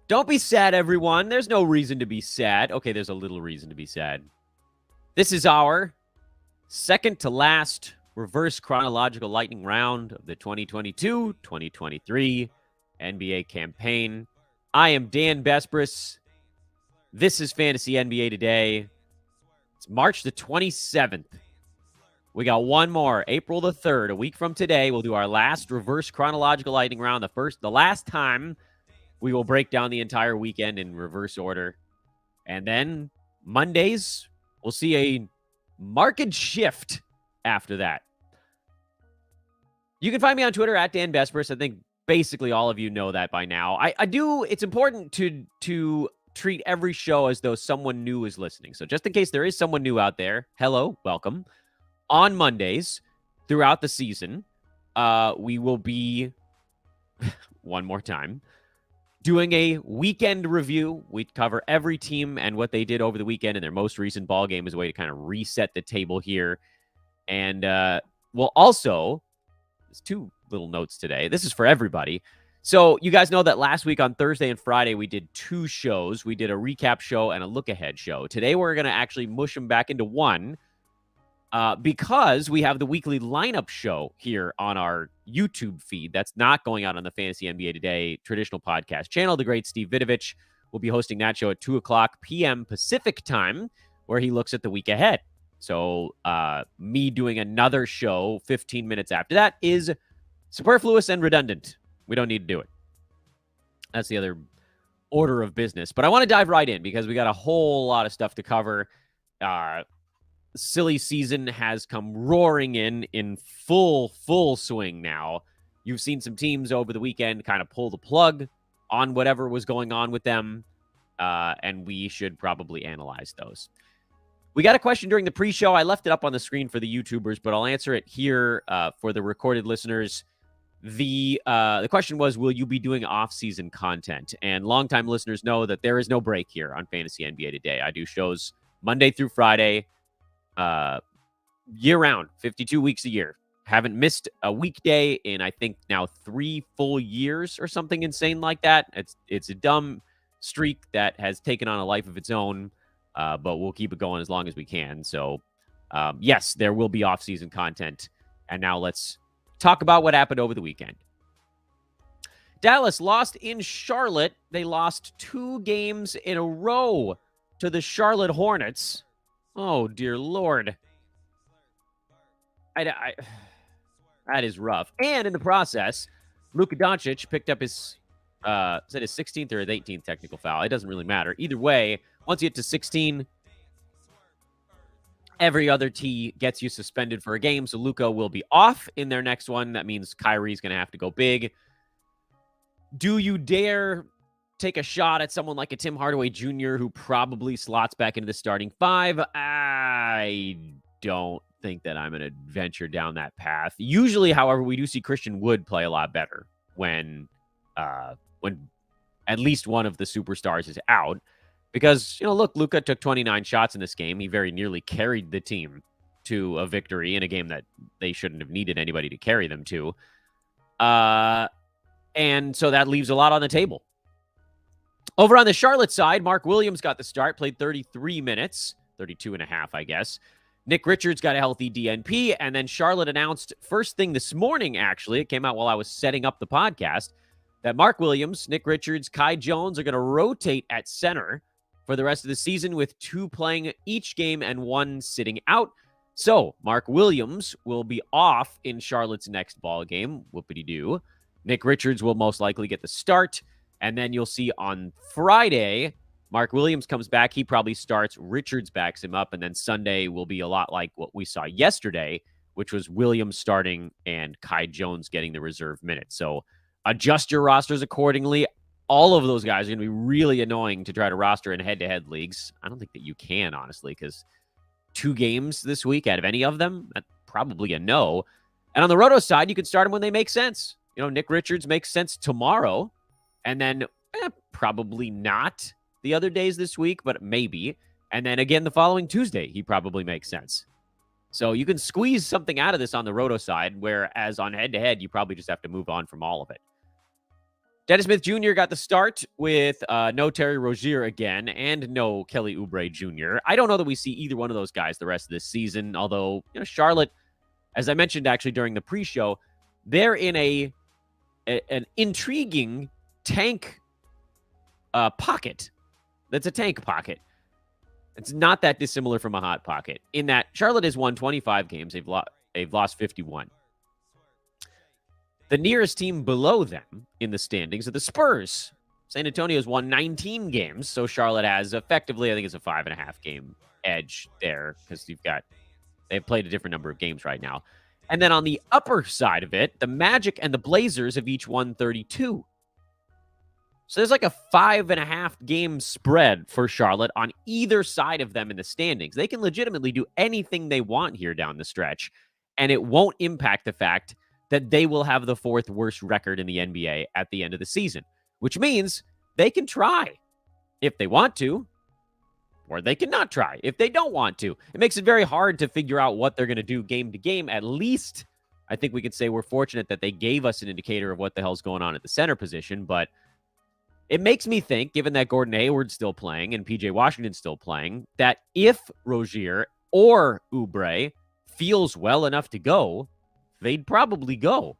Don't be sad, everyone. There's no reason to be sad. Okay, there's a little reason to be sad. This is our second to last reverse chronological lightning round of the 2022-2023 NBA campaign. I am Dan Besbris. This is Fantasy NBA Today. It's March the 27th. We got one more, April the 3rd, a week from today. We'll do our last reverse chronological lightning round. The last time we will break down the entire weekend in reverse order. And then Mondays, we'll see a marked shift after that. You can find me on Twitter at Dan Besbris. I think basically all of you know that by now. It's important to treat every show as though someone new is listening. So just in case there is someone new out there, hello, welcome. On Mondays throughout the season, we will be, one more time, doing a weekend review. We cover every team and what they did over the weekend in their most recent ball game as a way to kind of reset the table here. And we'll also, there's two little notes today. This is for everybody. So you guys know that last week on Thursday and Friday, we did two shows. We did a recap show and a look-ahead show. Today, we're going to actually mush them back into one because we have the weekly lineup show here on our YouTube feed. That's not going out on the Fantasy NBA Today traditional podcast channel. The great Steve Vidovich will be hosting that show at 2 o'clock p.m. Pacific time, where he looks at the week ahead. So me doing another show 15 minutes after that is superfluous and redundant. We don't need to do it. That's the other order of business. But I want to dive right in because we got a whole lot of stuff to cover. Silly season has come roaring in full swing now. You've seen some teams over the weekend kind of pull the plug on whatever was going on with them, and we should probably analyze those. We got a question during the pre-show. I left it up on the screen for the YouTubers, but I'll answer it here for the recorded listeners. The question was, will you be doing off-season content? And longtime listeners know that there is no break here on Fantasy NBA Today. I do shows Monday through Friday, year-round, 52 weeks a year. Haven't missed a weekday in, I think, now 3 full years or something insane like that. It's a dumb streak that has taken on a life of its own, but we'll keep it going as long as we can. So, yes, there will be off-season content. And now let's talk about what happened over the weekend. Dallas lost in Charlotte. They lost 2 games in a row to the Charlotte Hornets. Oh, dear Lord. That is rough. And in the process, Luka Doncic picked up his, is it his 16th or his 18th technical foul? It doesn't really matter. Either way, once you get to 16, every other T gets you suspended for a game. So Luka will be off in their next one. That means Kyrie's going to have to go big. Do you dare take a shot at someone like a Tim Hardaway Jr. who probably slots back into the starting 5? I don't think that I'm going to venture down that path. Usually, however, we do see Christian Wood play a lot better when at least one of the superstars is out. Because, look, Luka took 29 shots in this game. He very nearly carried the team to a victory in a game that they shouldn't have needed anybody to carry them to. And so that leaves a lot on the table. Over on the Charlotte side, Mark Williams got the start, played 33 minutes, 32 and a half, I guess. Nick Richards got a healthy DNP, and then Charlotte announced first thing this morning, actually, it came out while I was setting up the podcast, that Mark Williams, Nick Richards, Kai Jones are going to rotate at center for the rest of the season, with 2 playing each game and 1 sitting out. So Mark Williams will be off in Charlotte's next ball game. Whoopity-doo. Nick Richards will most likely get the start. And then you'll see on Friday, Mark Williams comes back. He probably starts. Richards backs him up. And then Sunday will be a lot like what we saw yesterday, which was Williams starting and Kai Jones getting the reserve minutes. So adjust your rosters accordingly. All of those guys are going to be really annoying to try to roster in head-to-head leagues. I don't think that you can, honestly, because 2 games this week out of any of them, that's probably a no. And on the Roto side, you can start them when they make sense. Nick Richards makes sense tomorrow. And then probably not the other days this week, but maybe. And then again, the following Tuesday, he probably makes sense. So you can squeeze something out of this on the Roto side, whereas on head-to-head, you probably just have to move on from all of it. Dennis Smith Jr. got the start with no Terry Rozier again and no Kelly Oubre Jr. I don't know that we see either one of those guys the rest of this season, although, Charlotte, as I mentioned actually during the pre-show, they're in an intriguing tank pocket. That's a tank pocket. It's not that dissimilar from a hot pocket in that Charlotte has won 25 games. They've lost 51. The nearest team below them in the standings are the Spurs. San Antonio's won 19 games, so Charlotte has effectively, I think it's a 5.5 game edge there because they've played a different number of games right now. And then on the upper side of it, the Magic and the Blazers have each won 32. So there's like a 5.5 game spread for Charlotte on either side of them in the standings. They can legitimately do anything they want here down the stretch, and it won't impact the fact that they will have the 4th worst record in the NBA at the end of the season, which means they can try if they want to, or they can not try if they don't want to. It makes it very hard to figure out what they're going to do game to game. At least I think we could say we're fortunate that they gave us an indicator of what the hell's going on at the center position, but it makes me think, given that Gordon Hayward's still playing and PJ Washington's still playing, that if Rozier or Oubre feels well enough to go, they'd probably go.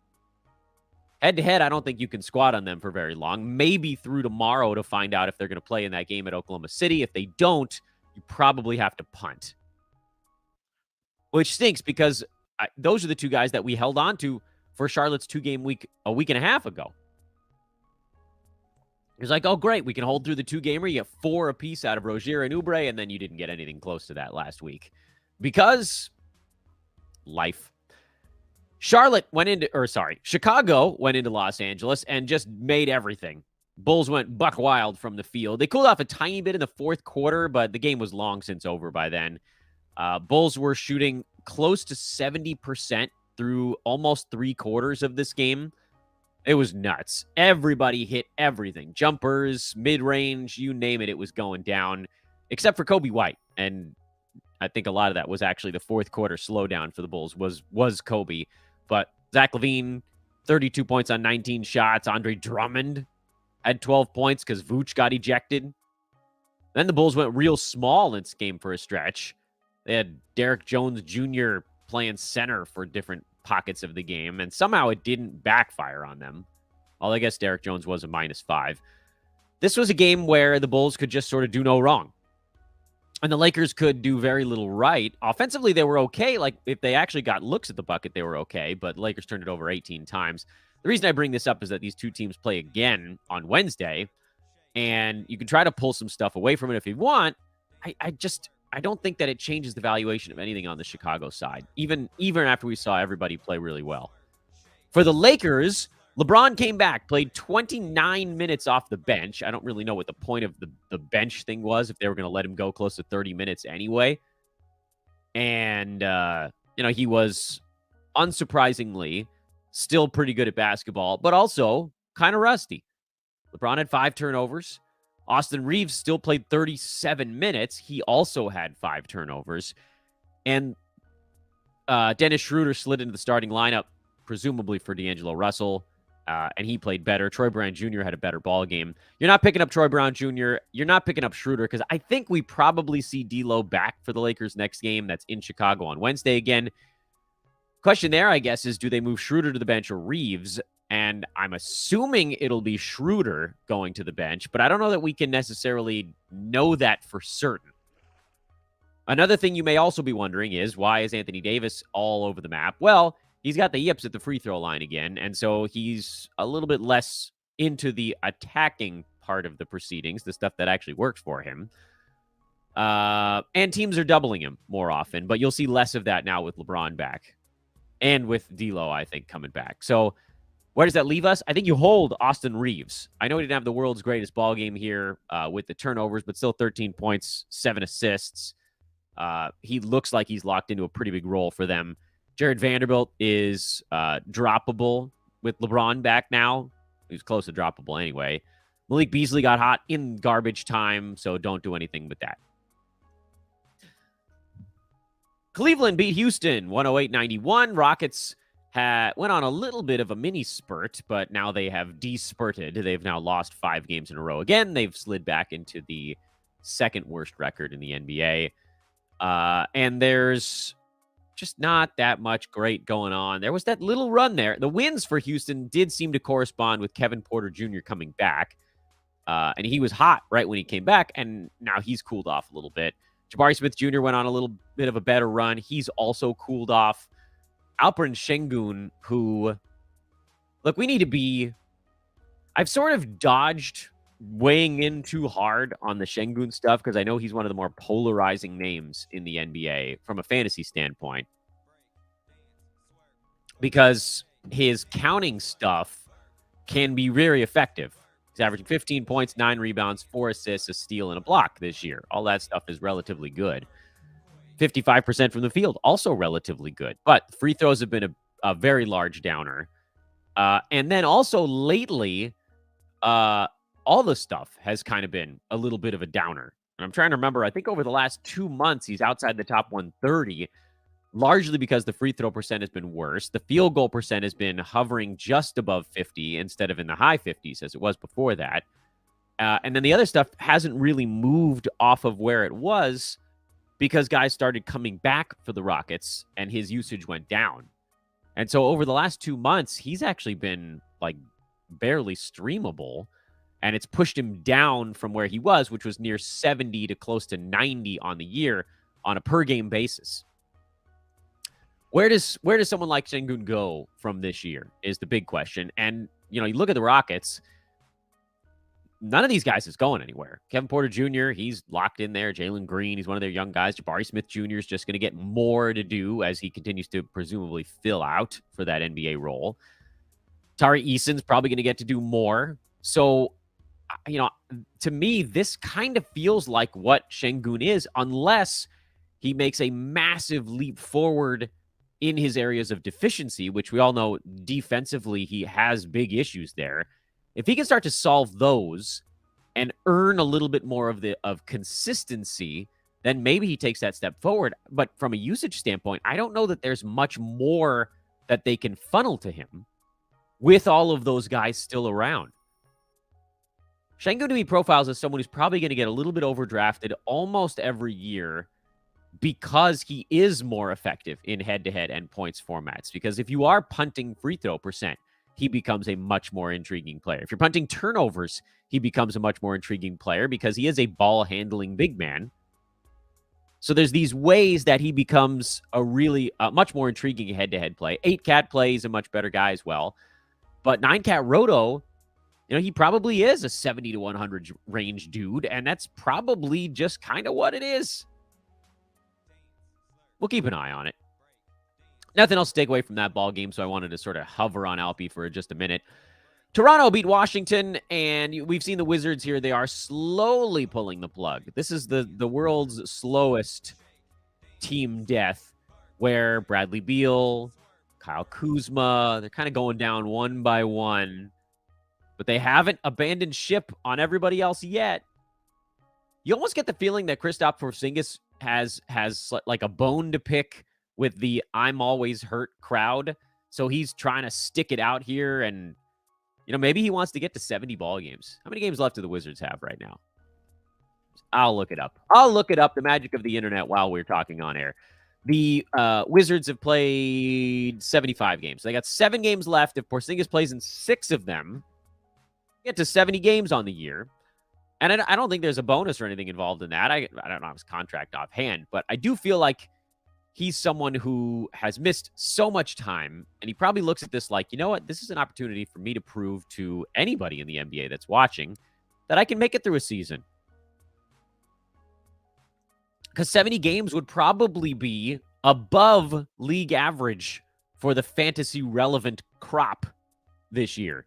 Head-to-head, I don't think you can squat on them for very long. Maybe through tomorrow to find out if they're going to play in that game at Oklahoma City. If they don't, you probably have to punt. Which stinks because those are the two guys that we held on to for Charlotte's 2-game week a week and a half ago. It's like, oh, great, we can hold through the 2-gamer. You get 4 apiece out of Rozier and Oubre, and then you didn't get anything close to that last week. Because life. Chicago went into Los Angeles and just made everything. Bulls went buck wild from the field. They cooled off a tiny bit in the 4th quarter, but the game was long since over by then. Bulls were shooting close to 70% through almost 3 quarters of this game. It was nuts. Everybody hit everything. Jumpers, mid-range, you name it, it was going down, except for Kobe White. And I think a lot of that was actually the 4th quarter slowdown for the Bulls was Kobe. But Zach LaVine, 32 points on 19 shots. Andre Drummond had 12 points because Vooch got ejected. Then the Bulls went real small in this game for a stretch. They had Derek Jones Jr. playing center for different pockets of the game, and somehow it didn't backfire on them. Although I guess Derek Jones was a -5. This was a game where the Bulls could just sort of do no wrong. And the Lakers could do very little right. Offensively, they were okay. Like, if they actually got looks at the bucket, they were okay. But the Lakers turned it over 18 times. The reason I bring this up is that these two teams play again on Wednesday. And you can try to pull some stuff away from it if you want. I don't think that it changes the valuation of anything on the Chicago side, even after we saw everybody play really well. For the Lakers, LeBron came back, played 29 minutes off the bench. I don't really know what the point of the bench thing was, if they were going to let him go close to 30 minutes anyway. And, he was, unsurprisingly, still pretty good at basketball, but also kind of rusty. LeBron had 5 turnovers. Austin Reeves still played 37 minutes. He also had 5 turnovers. And Dennis Schroeder slid into the starting lineup, presumably for D'Angelo Russell. And he played better. Troy Brown Jr. had a better ball game. You're not picking up Troy Brown Jr. You're not picking up Schroeder because I think we probably see D'Lo back for the Lakers next game. That's in Chicago on Wednesday again. Question there, I guess, is do they move Schroeder to the bench or Reeves? And I'm assuming it'll be Schroeder going to the bench, but I don't know that we can necessarily know that for certain. Another thing you may also be wondering is, why is Anthony Davis all over the map? Well, he's got the yips at the free throw line again, and so he's a little bit less into the attacking part of the proceedings, the stuff that actually works for him. And teams are doubling him more often, but you'll see less of that now with LeBron back. And with D'Lo, I think, coming back. So where does that leave us? I think you hold Austin Reeves. I know he didn't have the world's greatest ball game here with the turnovers, but still 13 points, 7 assists. He looks like he's locked into a pretty big role for them. Jared Vanderbilt is droppable with LeBron back now. He's close to droppable anyway. Malik Beasley got hot in garbage time, so don't do anything with that. Cleveland beat Houston 108-91. Rockets went on a little bit of a mini spurt, but now they have de-spurted. They've now lost 5 games in a row. Again, they've slid back into the second worst record in the NBA. And there's just not that much great going on. There was that little run there. The wins for Houston did seem to correspond with Kevin Porter Jr. coming back. And he was hot right when he came back, and now he's cooled off a little bit. Jabari Smith Jr. went on a little bit of a better run. He's also cooled off. Alperen Şengün, who, look, we need to be... I've sort of dodged weighing in too hard on the Şengün stuff because I know he's one of the more polarizing names in the NBA from a fantasy standpoint. Because his counting stuff can be very effective. He's averaging 15 points, 9 rebounds, 4 assists, a steal, and a block this year. All that stuff is relatively good. 55% from the field, also relatively good. But free throws have been a very large downer. And then also lately, all the stuff has kind of been a little bit of a downer. And I'm trying to remember, I think over the last 2 months, he's outside the top 130, largely because the free throw percent has been worse. The field goal percent has been hovering just above 50 instead of in the high 50s as it was before that. And then the other stuff hasn't really moved off of where it was because guys started coming back for the Rockets and his usage went down. And so over the last 2 months, he's actually been like barely streamable, and it's pushed him down from where he was, which was near 70 to close to 90 on the year on a per game basis. Where does someone like Şengün go from this year is the big question. And, you know, you look at the Rockets, none of these guys is going anywhere. Kevin Porter Jr., he's locked in there. Jalen Green, he's one of their young guys. Jabari Smith Jr. is just going to get more to do as he continues to presumably fill out for that NBA role. Tari Eason's probably going to get to do more. So, you know, to me, this kind of feels like what Şengün is, unless he makes a massive leap forward in his areas of deficiency, which we all know defensively he has big issues there. If he can start to solve those and earn a little bit more of consistency, then maybe he takes that step forward. But from a usage standpoint, I don't know that there's much more that they can funnel to him with all of those guys still around. Şengün to me profiles as someone who's probably going to get a little bit overdrafted almost every year because he is more effective in head-to-head and points formats. Because if you are punting free throw percent, he becomes a much more intriguing player. If you're punting turnovers, he becomes a much more intriguing player because he is a ball-handling big man. So there's these ways that he becomes a really much more intriguing head-to-head play. 8-cat play is a much better guy as well. But 9-cat roto, you know, he probably is a 70 to 100 range dude, and that's probably just kind of what it is. We'll keep an eye on it. Nothing else to take away from that ball game, so I wanted to sort of hover on Alpi for just a minute. Toronto beat Washington, and we've seen the Wizards here. They are slowly pulling the plug. This is the world's slowest team death, where Bradley Beal, Kyle Kuzma, they're kind of going down one by one, but they haven't abandoned ship on everybody else yet. You almost get the feeling that Kristaps Porzingis has like a bone to pick with the I'm always hurt crowd. So he's trying to stick it out here, and you know, maybe he wants to get to 70 ball games. How many games left do the Wizards have right now? I'll look it up. The magic of the internet while we're talking on air. The Wizards have played 75 games. They got 7 games left. If Porzingis plays in 6 of them, get to 70 games on the year. And I don't think there's a bonus or anything involved in that. I don't know his contract offhand, but I do feel like he's someone who has missed so much time, and he probably looks at this like, you know what? This is an opportunity for me to prove to anybody in the NBA that's watching that I can make it through a season. Because 70 games would probably be above league average for the fantasy-relevant crop this year.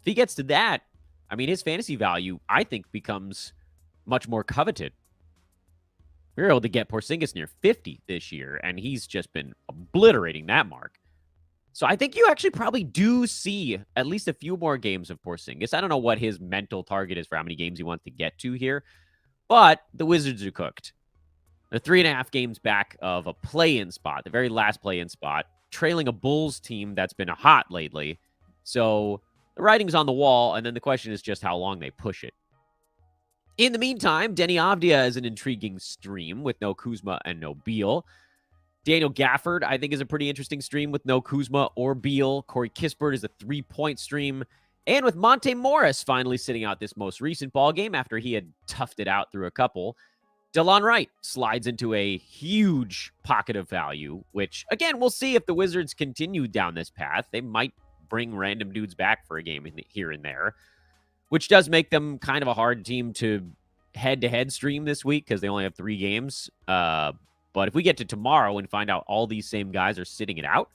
If he gets to that, I mean, his fantasy value, I think, becomes much more coveted. We were able to get Porzingis near 50 this year, and he's just been obliterating that mark. So I think you actually probably do see at least a few more games of Porzingis. I don't know what his mental target is for how many games he wants to get to here, but the Wizards are cooked. They're 3.5 games back of a play-in spot, the very last play-in spot. trailing a Bulls team that's been hot lately. So the writing's on the wall, and then the question is just how long they push it. In the meantime, Denny Avdia is an intriguing stream with no Kuzma and no Beal. Daniel Gafford, I think, is a pretty interesting stream with no Kuzma or Beal. Corey Kispert is a 3-point stream. And with Monte Morris finally sitting out this most recent ball game after he had toughed it out through a couple, DeLon Wright slides into a huge pocket of value, which, again, we'll see if the Wizards continue down this path. They might bring random dudes back for a game here and there, which does make them kind of a hard team to head-to-head stream this week because they only have 3 games. But if we get to tomorrow and find out all these same guys are sitting it out,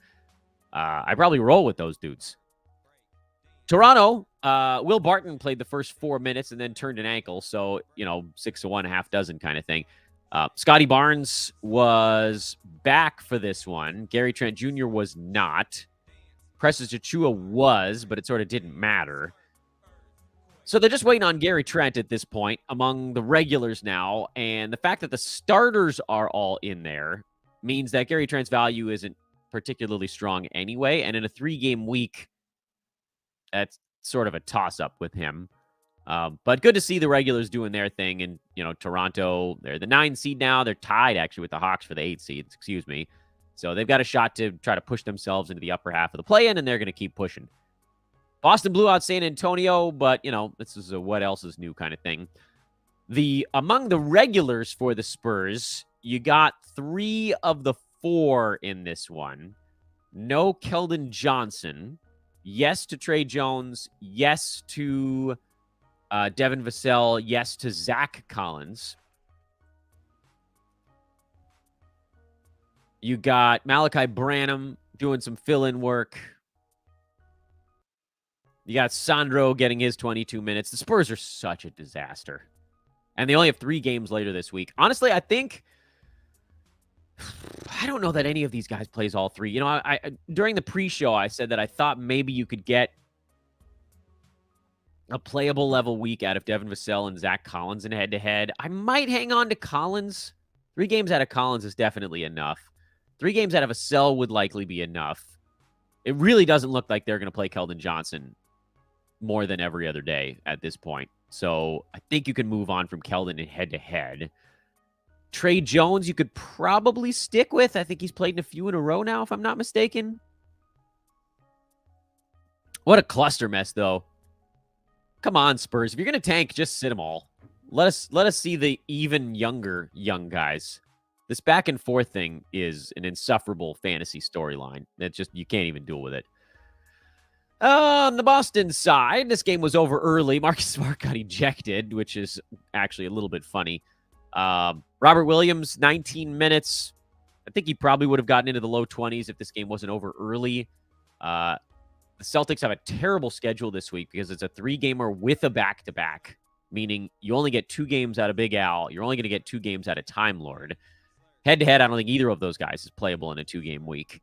I probably roll with those dudes. Toronto, Will Barton played the first 4 minutes and then turned an ankle. So, 6 to 1, half dozen kind of thing. Scotty Barnes was back for this one. Gary Trent Jr. was not. Precious Achiuwa was, but it sort of didn't matter. So they're just waiting on Gary Trent at this point among the regulars now. And the fact that the starters are all in there means that Gary Trent's value isn't particularly strong anyway. And in a 3-game week, that's sort of a toss-up with him. But good to see the regulars doing their thing. And, Toronto, they're the 9 seed now. They're tied, actually, with the Hawks for the 8 seed. Excuse me. So they've got a shot to try to push themselves into the upper half of the play-in, and they're going to keep pushing. Boston blew out San Antonio, but, this is a what else is new kind of thing. Among the regulars for the Spurs, you got 3 of the 4 in this one. No Keldon Johnson. Yes to Trey Jones. Yes to Devin Vassell. Yes to Zach Collins. You got Malachi Branham doing some fill-in work. You got Sandro getting his 22 minutes. The Spurs are such a disaster. And they only have 3 games later this week. Honestly, I don't know that any of these guys plays all 3. I during the pre-show, I said that I thought maybe you could get a playable level week out of Devin Vassell and Zach Collins in head-to-head. I might hang on to Collins. 3 games out of Collins is definitely enough. 3 games out of Vassell would likely be enough. It really doesn't look like they're going to play Keldon Johnson more than every other day at this point. So I think you can move on from Keldon in head-to-head. Trey Jones, you could probably stick with. I think he's played in a few in a row now, if I'm not mistaken. What a cluster mess, though. Come on, Spurs. If you're going to tank, just sit them all. Let us see the even younger young guys. This back and forth thing is an insufferable fantasy storyline. It's just, you can't even deal with it. On the Boston side, this game was over early. Marcus Smart got ejected, which is actually a little bit funny. Robert Williams, 19 minutes. I think he probably would have gotten into the low 20s if this game wasn't over early. The Celtics have a terrible schedule this week because it's a 3-gamer with a back-to-back, meaning you only get 2 games out of Big Al. You're only going to get 2 games out of Time Lord. Head-to-head, I don't think either of those guys is playable in a 2-game week.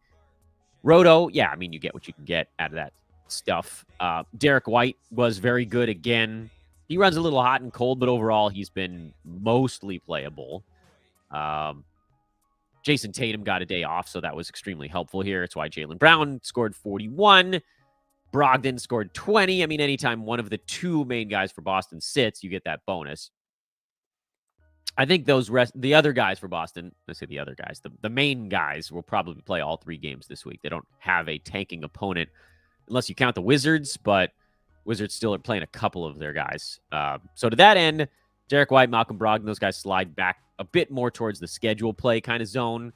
Roto, yeah, you get what you can get out of that stuff. Derek White was very good again. He runs a little hot and cold, but overall he's been mostly playable. Jason Tatum got a day off, so that was extremely helpful here. It's why Jaylen Brown scored 41. Brogdon scored 20. Anytime one of the 2 main guys for Boston sits, you get that bonus. I think the other guys for Boston, let's say the other guys, the main guys will probably play all 3 games this week. They don't have a tanking opponent unless you count the Wizards, but Wizards still are playing a couple of their guys. So to that end, Derek White, Malcolm Brogdon, those guys slide back a bit more towards the schedule play kind of zone.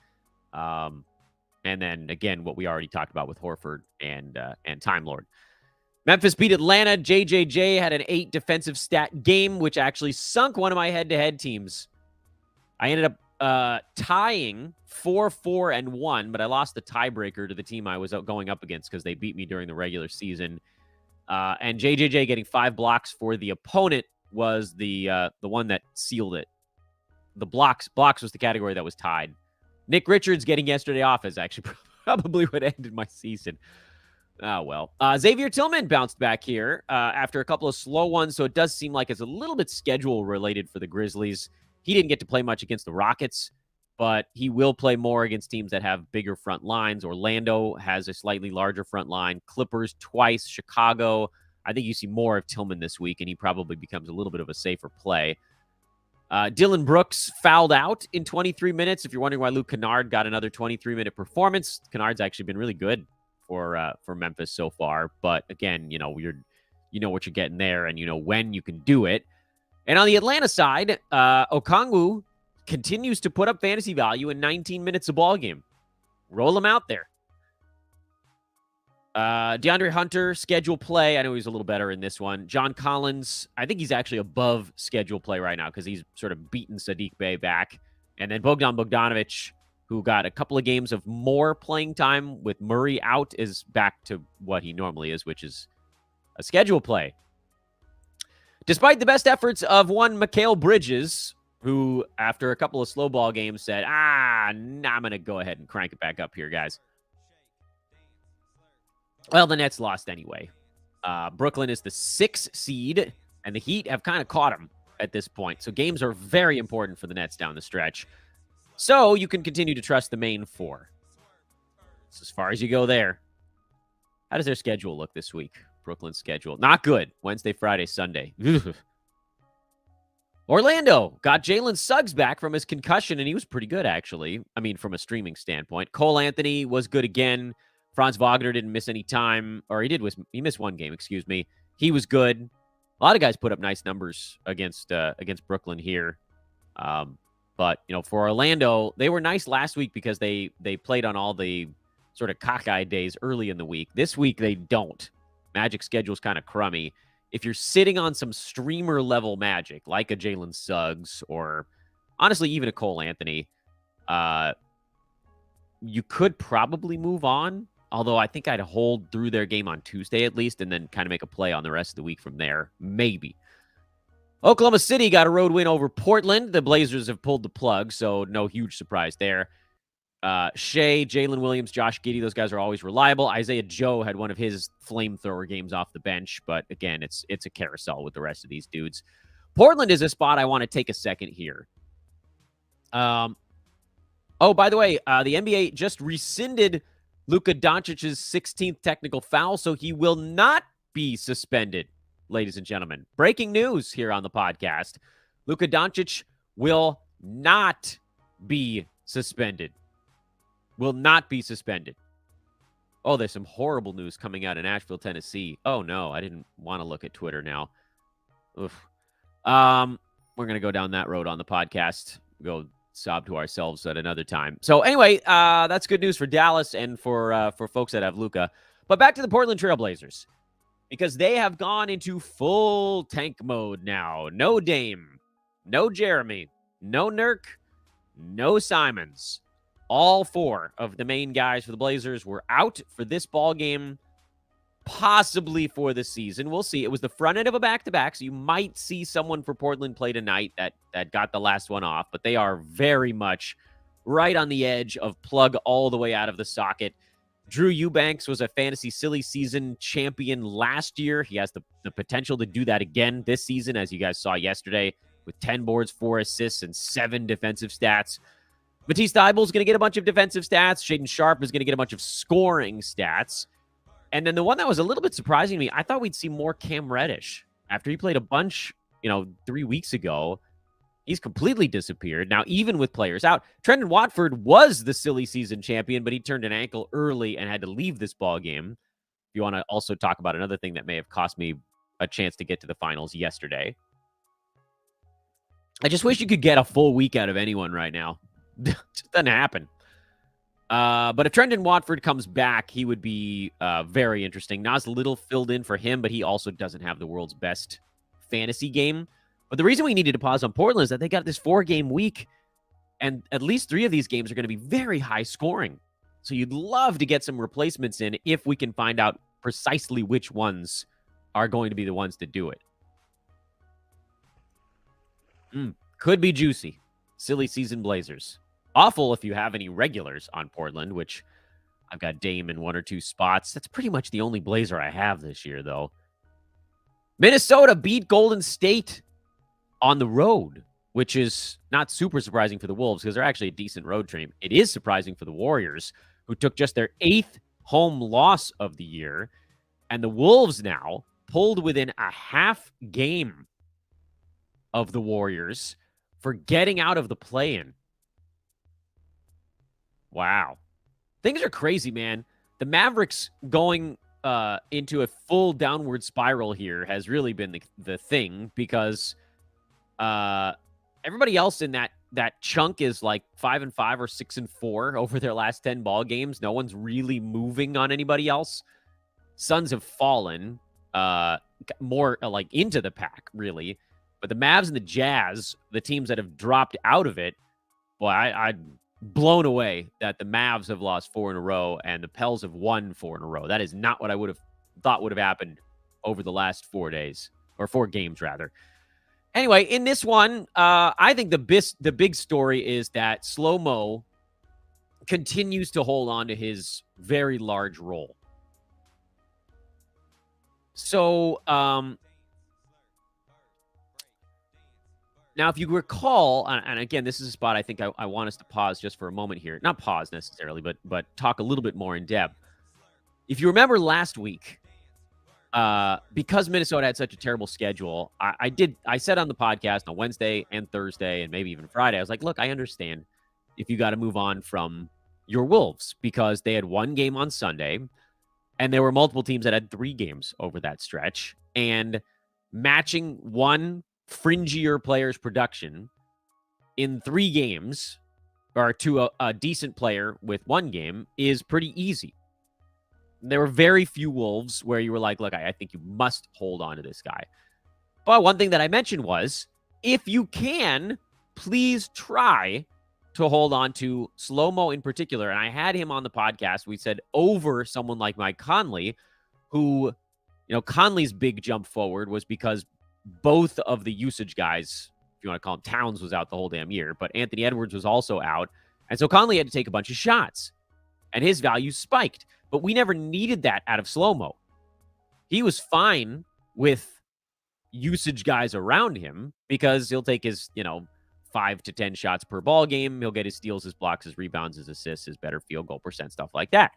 And then, again, what we already talked about with Horford and Time Lord. Memphis beat Atlanta. JJJ had an 8 defensive stat game, which actually sunk one of my head-to-head teams. I ended up tying 4-4-1, but I lost the tiebreaker to the team I was going up against because they beat me during the regular season. And JJJ getting 5 blocks for the opponent was the one that sealed it. The blocks was the category that was tied. Nick Richards getting yesterday off is actually probably what ended my season. Oh, well. Xavier Tillman bounced back here after a couple of slow ones, so it does seem like it's a little bit schedule-related for the Grizzlies. He didn't get to play much against the Rockets. but he will play more against teams that have bigger front lines. Orlando has a slightly larger front line. Clippers twice. Chicago. I think you see more of Tillman this week, and he probably becomes a little bit of a safer play. Dylan Brooks fouled out in 23 minutes. If you're wondering why Luke Kennard got another 23-minute performance, Kennard's actually been really good for Memphis so far. But again, you know what you're getting there, and you know when you can do it. And on the Atlanta side, Okongwu continues to put up fantasy value in 19 minutes a ball game. Roll him out there. DeAndre Hunter, schedule play. I know he's a little better in this one. John Collins, I think he's actually above schedule play right now because he's sort of beaten Sadiq Bey back. And then Bogdan Bogdanovic, who got a couple of games of more playing time with Murray out, is back to what he normally is, which is a schedule play. Despite the best efforts of one Mikal Bridges, who, after a couple of slow ball games, said, I'm going to go ahead and crank it back up here, guys. Well, the Nets lost anyway. Brooklyn is the 6th seed, and the Heat have kind of caught them at this point. So games are very important for the Nets down the stretch. So you can continue to trust the main 4. That's as far as you go there. How does their schedule look this week? Brooklyn's schedule. Not good. Wednesday, Friday, Sunday. Orlando got Jalen Suggs back from his concussion, and he was pretty good, actually. I mean, from a streaming standpoint. Cole Anthony was good again. Franz Wagner didn't miss any time, or he missed one game, excuse me. He was good. A lot of guys put up nice numbers against Brooklyn here. But, you know, for Orlando, they were nice last week because they played on all the sort of cockeyed days early in the week. This week, they don't. Magic schedule's kind of crummy. If you're sitting on some streamer-level Magic, like a Jalen Suggs or, honestly, even a Cole Anthony, you could probably move on. Although I think I'd hold through their game on Tuesday at least and then kind of make a play on the rest of the week from there. Maybe. Oklahoma City got a road win over Portland. The Blazers have pulled the plug, so no huge surprise there. Shea, Jalen Williams, Josh Giddey, those guys are always reliable. Isaiah Joe had one of his flamethrower games off the bench, but again, it's a carousel with the rest of these dudes. Portland is a spot I want to take a second here. Oh, by the way, the NBA just rescinded Luka Doncic's 16th technical foul, so he will not be suspended, ladies and gentlemen. Breaking news here on the podcast. Luka Doncic will not be suspended. Will not be suspended. Oh, there's some horrible news coming out in Nashville, Tennessee. Oh, no, I didn't want to look at Twitter now. Oof. We're going to go down that road on the podcast. Go sob to ourselves at another time. So anyway, that's good news for Dallas and for folks that have Luka. But back to the Portland Trailblazers, because they have gone into full tank mode now. No Dame, no Jeremy, no Nurk, no Simons. All 4 of the main guys for the Blazers were out for this ball game, possibly for the season. We'll see. It was the front end of a back-to-back, so you might see someone for Portland play tonight that got the last one off, but they are very much right on the edge of plug all the way out of the socket. Drew Eubanks was a fantasy silly season champion last year. He has the potential to do that again this season, as you guys saw yesterday, with 10 boards, 4 assists, and 7 defensive stats. Matisse Thybulle is going to get a bunch of defensive stats. Shaden Sharp is going to get a bunch of scoring stats. And then the one that was a little bit surprising to me, I thought we'd see more Cam Reddish. After he played a bunch, 3 weeks ago, he's completely disappeared. Now, even with players out, Trendon Watford was the silly season champion, but he turned an ankle early and had to leave this ball game. If you want to also talk about another thing that may have cost me a chance to get to the finals yesterday. I just wish you could get a full week out of anyone right now. It just doesn't happen. But if Trendon Watford comes back, he would be very interesting. Nas Little filled in for him, but he also doesn't have the world's best fantasy game. But the reason we needed to pause on Portland is that they got this 4-game week, and at least 3 of these games are going to be very high scoring. So you'd love to get some replacements in if we can find out precisely which ones are going to be the ones to do it. Could be juicy. Silly season Blazers. Awful if you have any regulars on Portland, which I've got Dame in 1 or 2 spots. That's pretty much the only Blazer I have this year, though. Minnesota beat Golden State on the road. which is not super surprising for the Wolves because they're actually a decent road team. It is surprising for the Warriors, who took just their 8th home loss of the year. And the Wolves now pulled within a half game of the Warriors for getting out of the play-in. Wow. Things are crazy, man. The Mavericks going into a full downward spiral here has really been the thing because everybody else in that chunk is like 5-5 or 6-4 over their last 10 ball games. No one's really moving on anybody else. Suns have fallen more like into the pack, really. But the Mavs and the Jazz, the teams that have dropped out of it, boy, I'm blown away that the Mavs have lost 4 in a row and the Pels have won 4 in a row. That is not what I would have thought would have happened over the last 4 days, or 4 games, rather. Anyway, in this one, I think the big story is that SLOWMO continues to hold on to his very large role. So, now, if you recall, and again, this is a spot I think I want us to pause just for a moment here. Not pause necessarily, but talk a little bit more in depth. If you remember last week, because Minnesota had such a terrible schedule, I said on the podcast on Wednesday and Thursday and maybe even Friday, I was like, look, I understand if you got to move on from your Wolves because they had 1 game on Sunday and there were multiple teams that had 3 games over that stretch, and matching one fringier player's production in 3 games or to a decent player with 1 game is pretty easy. There were very few Wolves where you were like, look, I think you must hold on to this guy. But one thing that I mentioned was, if you can, please try to hold on to SLOWMO in particular. And I had him on the podcast. We said over someone like Mike Conley, who, Conley's big jump forward was because both of the usage guys, if you want to call him, Towns was out the whole damn year, but Anthony Edwards was also out. And so Conley had to take a bunch of shots and his value spiked. But we never needed that out of SLOWMO. He was fine with usage guys around him because he'll take his, 5 to 10 shots per ball game. He'll get his steals, his blocks, his rebounds, his assists, his better field goal percent, stuff like that.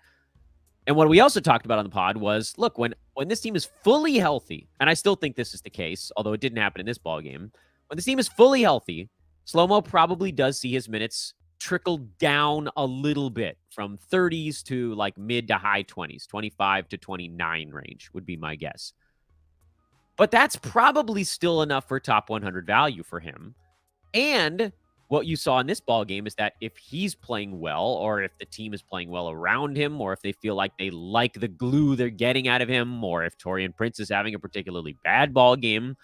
And what we also talked about on the pod was, look, when this team is fully healthy, and I still think this is the case, although it didn't happen in this ball game, when this team is fully healthy, SLOWMO probably does see his minutes trickle down a little bit from 30s to like mid to high 20s, 25 to 29 range would be my guess. But that's probably still enough for top 100 value for him. And what you saw in this ball game is that if he's playing well, or if the team is playing well around him, or if they feel like they like the glue they're getting out of him, or if Taurean Prince is having a particularly bad ball game,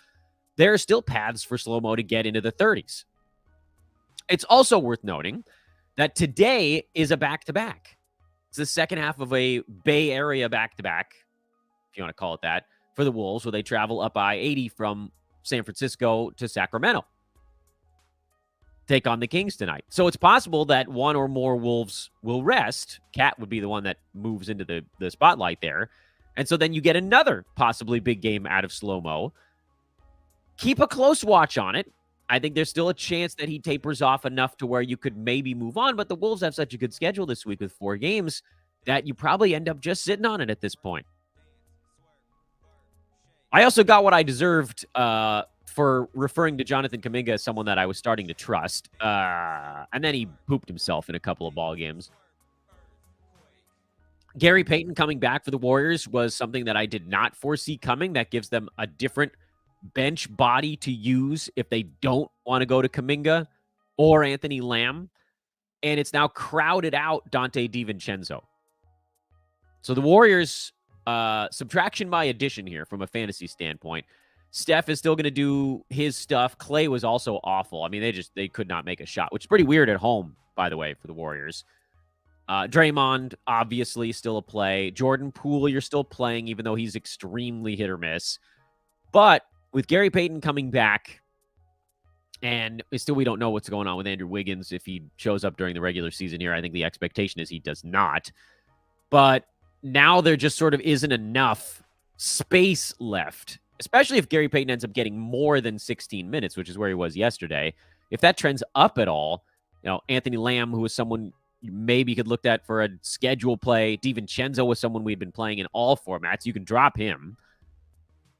there are still paths for SLOWMO to get into the 30s. It's also worth noting that today is a back-to-back. It's the second half of a Bay Area back-to-back, if you want to call it that, for the Wolves, where they travel up I-80 from San Francisco to Sacramento. Take on the Kings tonight. So it's possible that one or more Wolves will rest. Cat would be the one that moves into the spotlight there. And so then you get another possibly big game out of SLOWMO. Keep a close watch on it. I think there's still a chance that he tapers off enough to where you could maybe move on, but the Wolves have such a good schedule this week with 4 games that you probably end up just sitting on it at this point. I also got what I deserved for referring to Jonathan Kuminga as someone that I was starting to trust, and then he pooped himself in a couple of ball games. Gary Payton coming back for the Warriors was something that I did not foresee coming. That gives them a different bench body to use if they don't want to go to Kuminga or Anthony Lamb. And it's now crowded out Dante DiVincenzo. So the Warriors, subtraction by addition here from a fantasy standpoint. Steph is still going to do his stuff. Clay was also awful. I mean, they could not make a shot, which is pretty weird at home, by the way, for the Warriors. Draymond, obviously, still a play. Jordan Poole, you're still playing, even though he's extremely hit or miss. But with Gary Payton coming back, and still we don't know what's going on with Andrew Wiggins if he shows up during the regular season here. I think the expectation is he does not. But now there just sort of isn't enough space left, especially if Gary Payton ends up getting more than 16 minutes, which is where he was yesterday. If that trends up at all, Anthony Lamb, who was someone you maybe could look at for a schedule play. DiVincenzo was someone we'd been playing in all formats. You can drop him.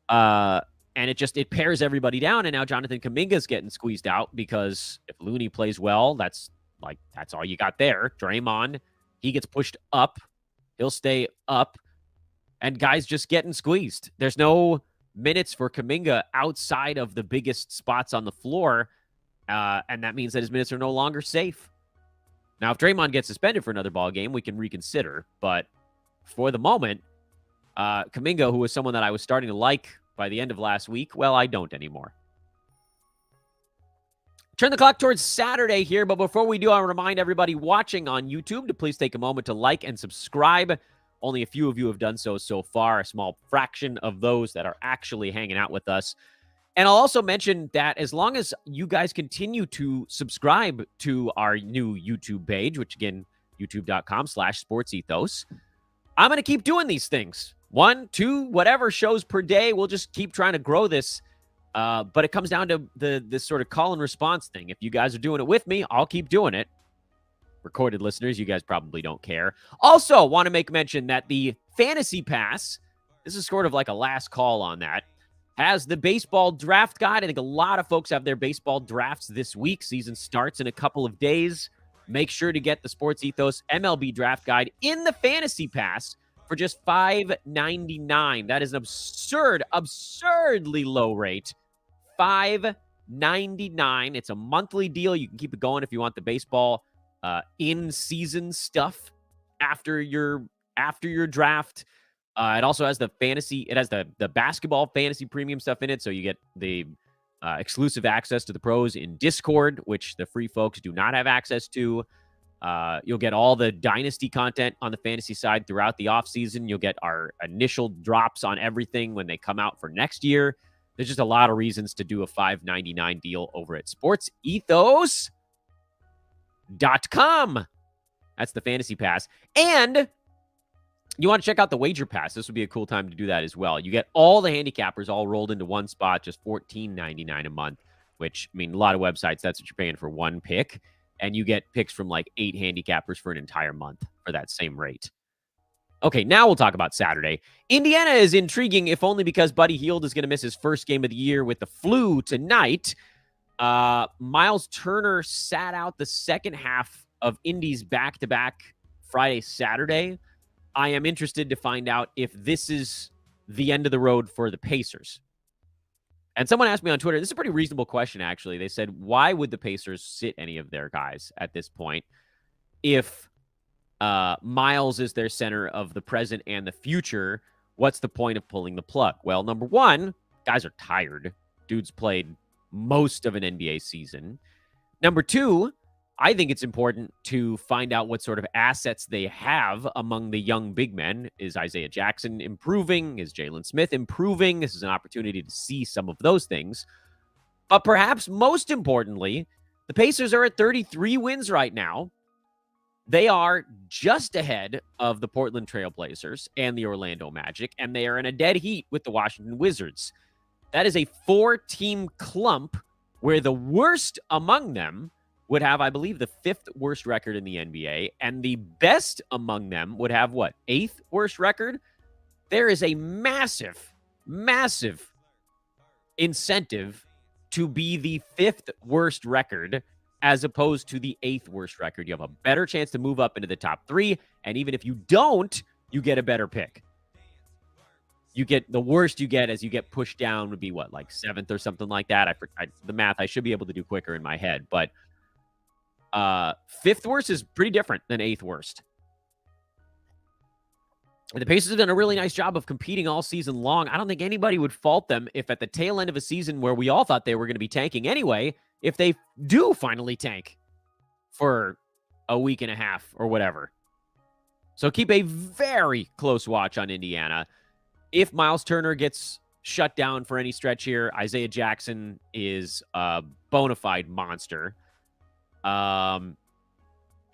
And it pairs everybody down. And now Jonathan Kuminga's getting squeezed out because if Looney plays well, that's all you got there. Draymond, he gets pushed up. He'll stay up. And guys just getting squeezed. There's no minutes for Kuminga outside of the biggest spots on the floor. And that means that his minutes are no longer safe. Now, if Draymond gets suspended for another ball game, we can reconsider. But for the moment, Kuminga, who was someone that I was starting to like by the end of last week, well, I don't anymore. Turn the clock towards Saturday here, but before we do, I remind everybody watching on YouTube to please take a moment to like and subscribe. Only a few of you have done so far, a small fraction of those that are actually hanging out with us. And I'll also mention that as long as you guys continue to subscribe to our new YouTube page, which again, youtube.com/sportsethos, I'm going to keep doing these things. 1, 2, whatever shows per day. We'll just keep trying to grow this. But it comes down to this sort of call and response thing. If you guys are doing it with me, I'll keep doing it. Recorded listeners, you guys probably don't care. Also, want to make mention that the Fantasy Pass, this is sort of like a last call on that, has the baseball draft guide. I think a lot of folks have their baseball drafts this week. Season starts in a couple of days. Make sure to get the Sports Ethos MLB draft guide in the Fantasy Pass for just $5.99. That is an absurdly low rate. $5.99. It's a monthly deal. You can keep it going if you want the baseball in-season stuff after your draft. It also has the fantasy. It has the basketball fantasy premium stuff in it, so you get the exclusive access to the pros in Discord, which the free folks do not have access to. You'll get all the dynasty content on the fantasy side throughout the offseason. You'll get our initial drops on everything when they come out for next year. There's just a lot of reasons to do a $5.99 deal over at sportsethos.com. That's the Fantasy Pass. And you want to check out the Wager Pass. This would be a cool time to do that as well. You get all the handicappers all rolled into one spot, just $14.99 a month, which, I mean, a lot of websites, that's what you're paying for one pick. And you get picks from like 8 handicappers for an entire month for that same rate. Okay, now we'll talk about Saturday. Indiana is intriguing, if only because Buddy Hield is going to miss his first game of the year with the flu tonight. Miles Turner sat out the second half of Indy's back-to-back Friday-Saturday. I am interested to find out if this is the end of the road for the Pacers. And someone asked me on Twitter, this is a pretty reasonable question, actually. They said, why would the Pacers sit any of their guys at this point if Miles is their center of the present and the future? What's the point of pulling the plug? Well, number one, guys are tired. Dudes played most of an NBA season. Number two, I think it's important to find out what sort of assets they have among the young big men. Is Isaiah Jackson improving? Is Jalen Smith improving? This is an opportunity to see some of those things. But perhaps most importantly, the Pacers are at 33 wins right now. They are just ahead of the Portland Trailblazers and the Orlando Magic, and they are in a dead heat with the Washington Wizards. That is a 4-team clump where the worst among them would have, I believe, the 5th worst record in the NBA, and the best among them would have, what, 8th worst record? There is a massive, massive incentive to be the 5th worst record as opposed to the 8th worst record. You have a better chance to move up into the top 3, and even if you don't, you get a better pick. You get the worst you get as you get pushed down would be, what, like 7th or something like that? The math I should be able to do quicker in my head, but 5th worst is pretty different than 8th worst. The Pacers have done a really nice job of competing all season long. I don't think anybody would fault them if at the tail end of a season where we all thought they were going to be tanking anyway, if they do finally tank for a week and a half or whatever. So keep a very close watch on Indiana. If Miles Turner gets shut down for any stretch here, Isaiah Jackson is a bona fide monster.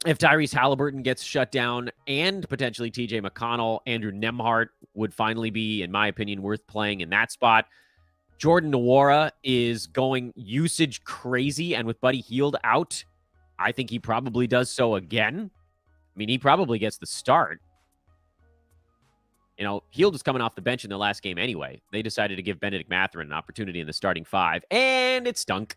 If Tyrese Halliburton gets shut down and potentially TJ McConnell, Andrew Nembhard would finally be, in my opinion, worth playing in that spot. Jordan Nwora is going usage crazy, and with Buddy Hield out, I think he probably does so again. I mean, he probably gets the start. Hield was coming off the bench in the last game anyway. They decided to give Benedict Mathurin an opportunity in the starting five, and it stunk.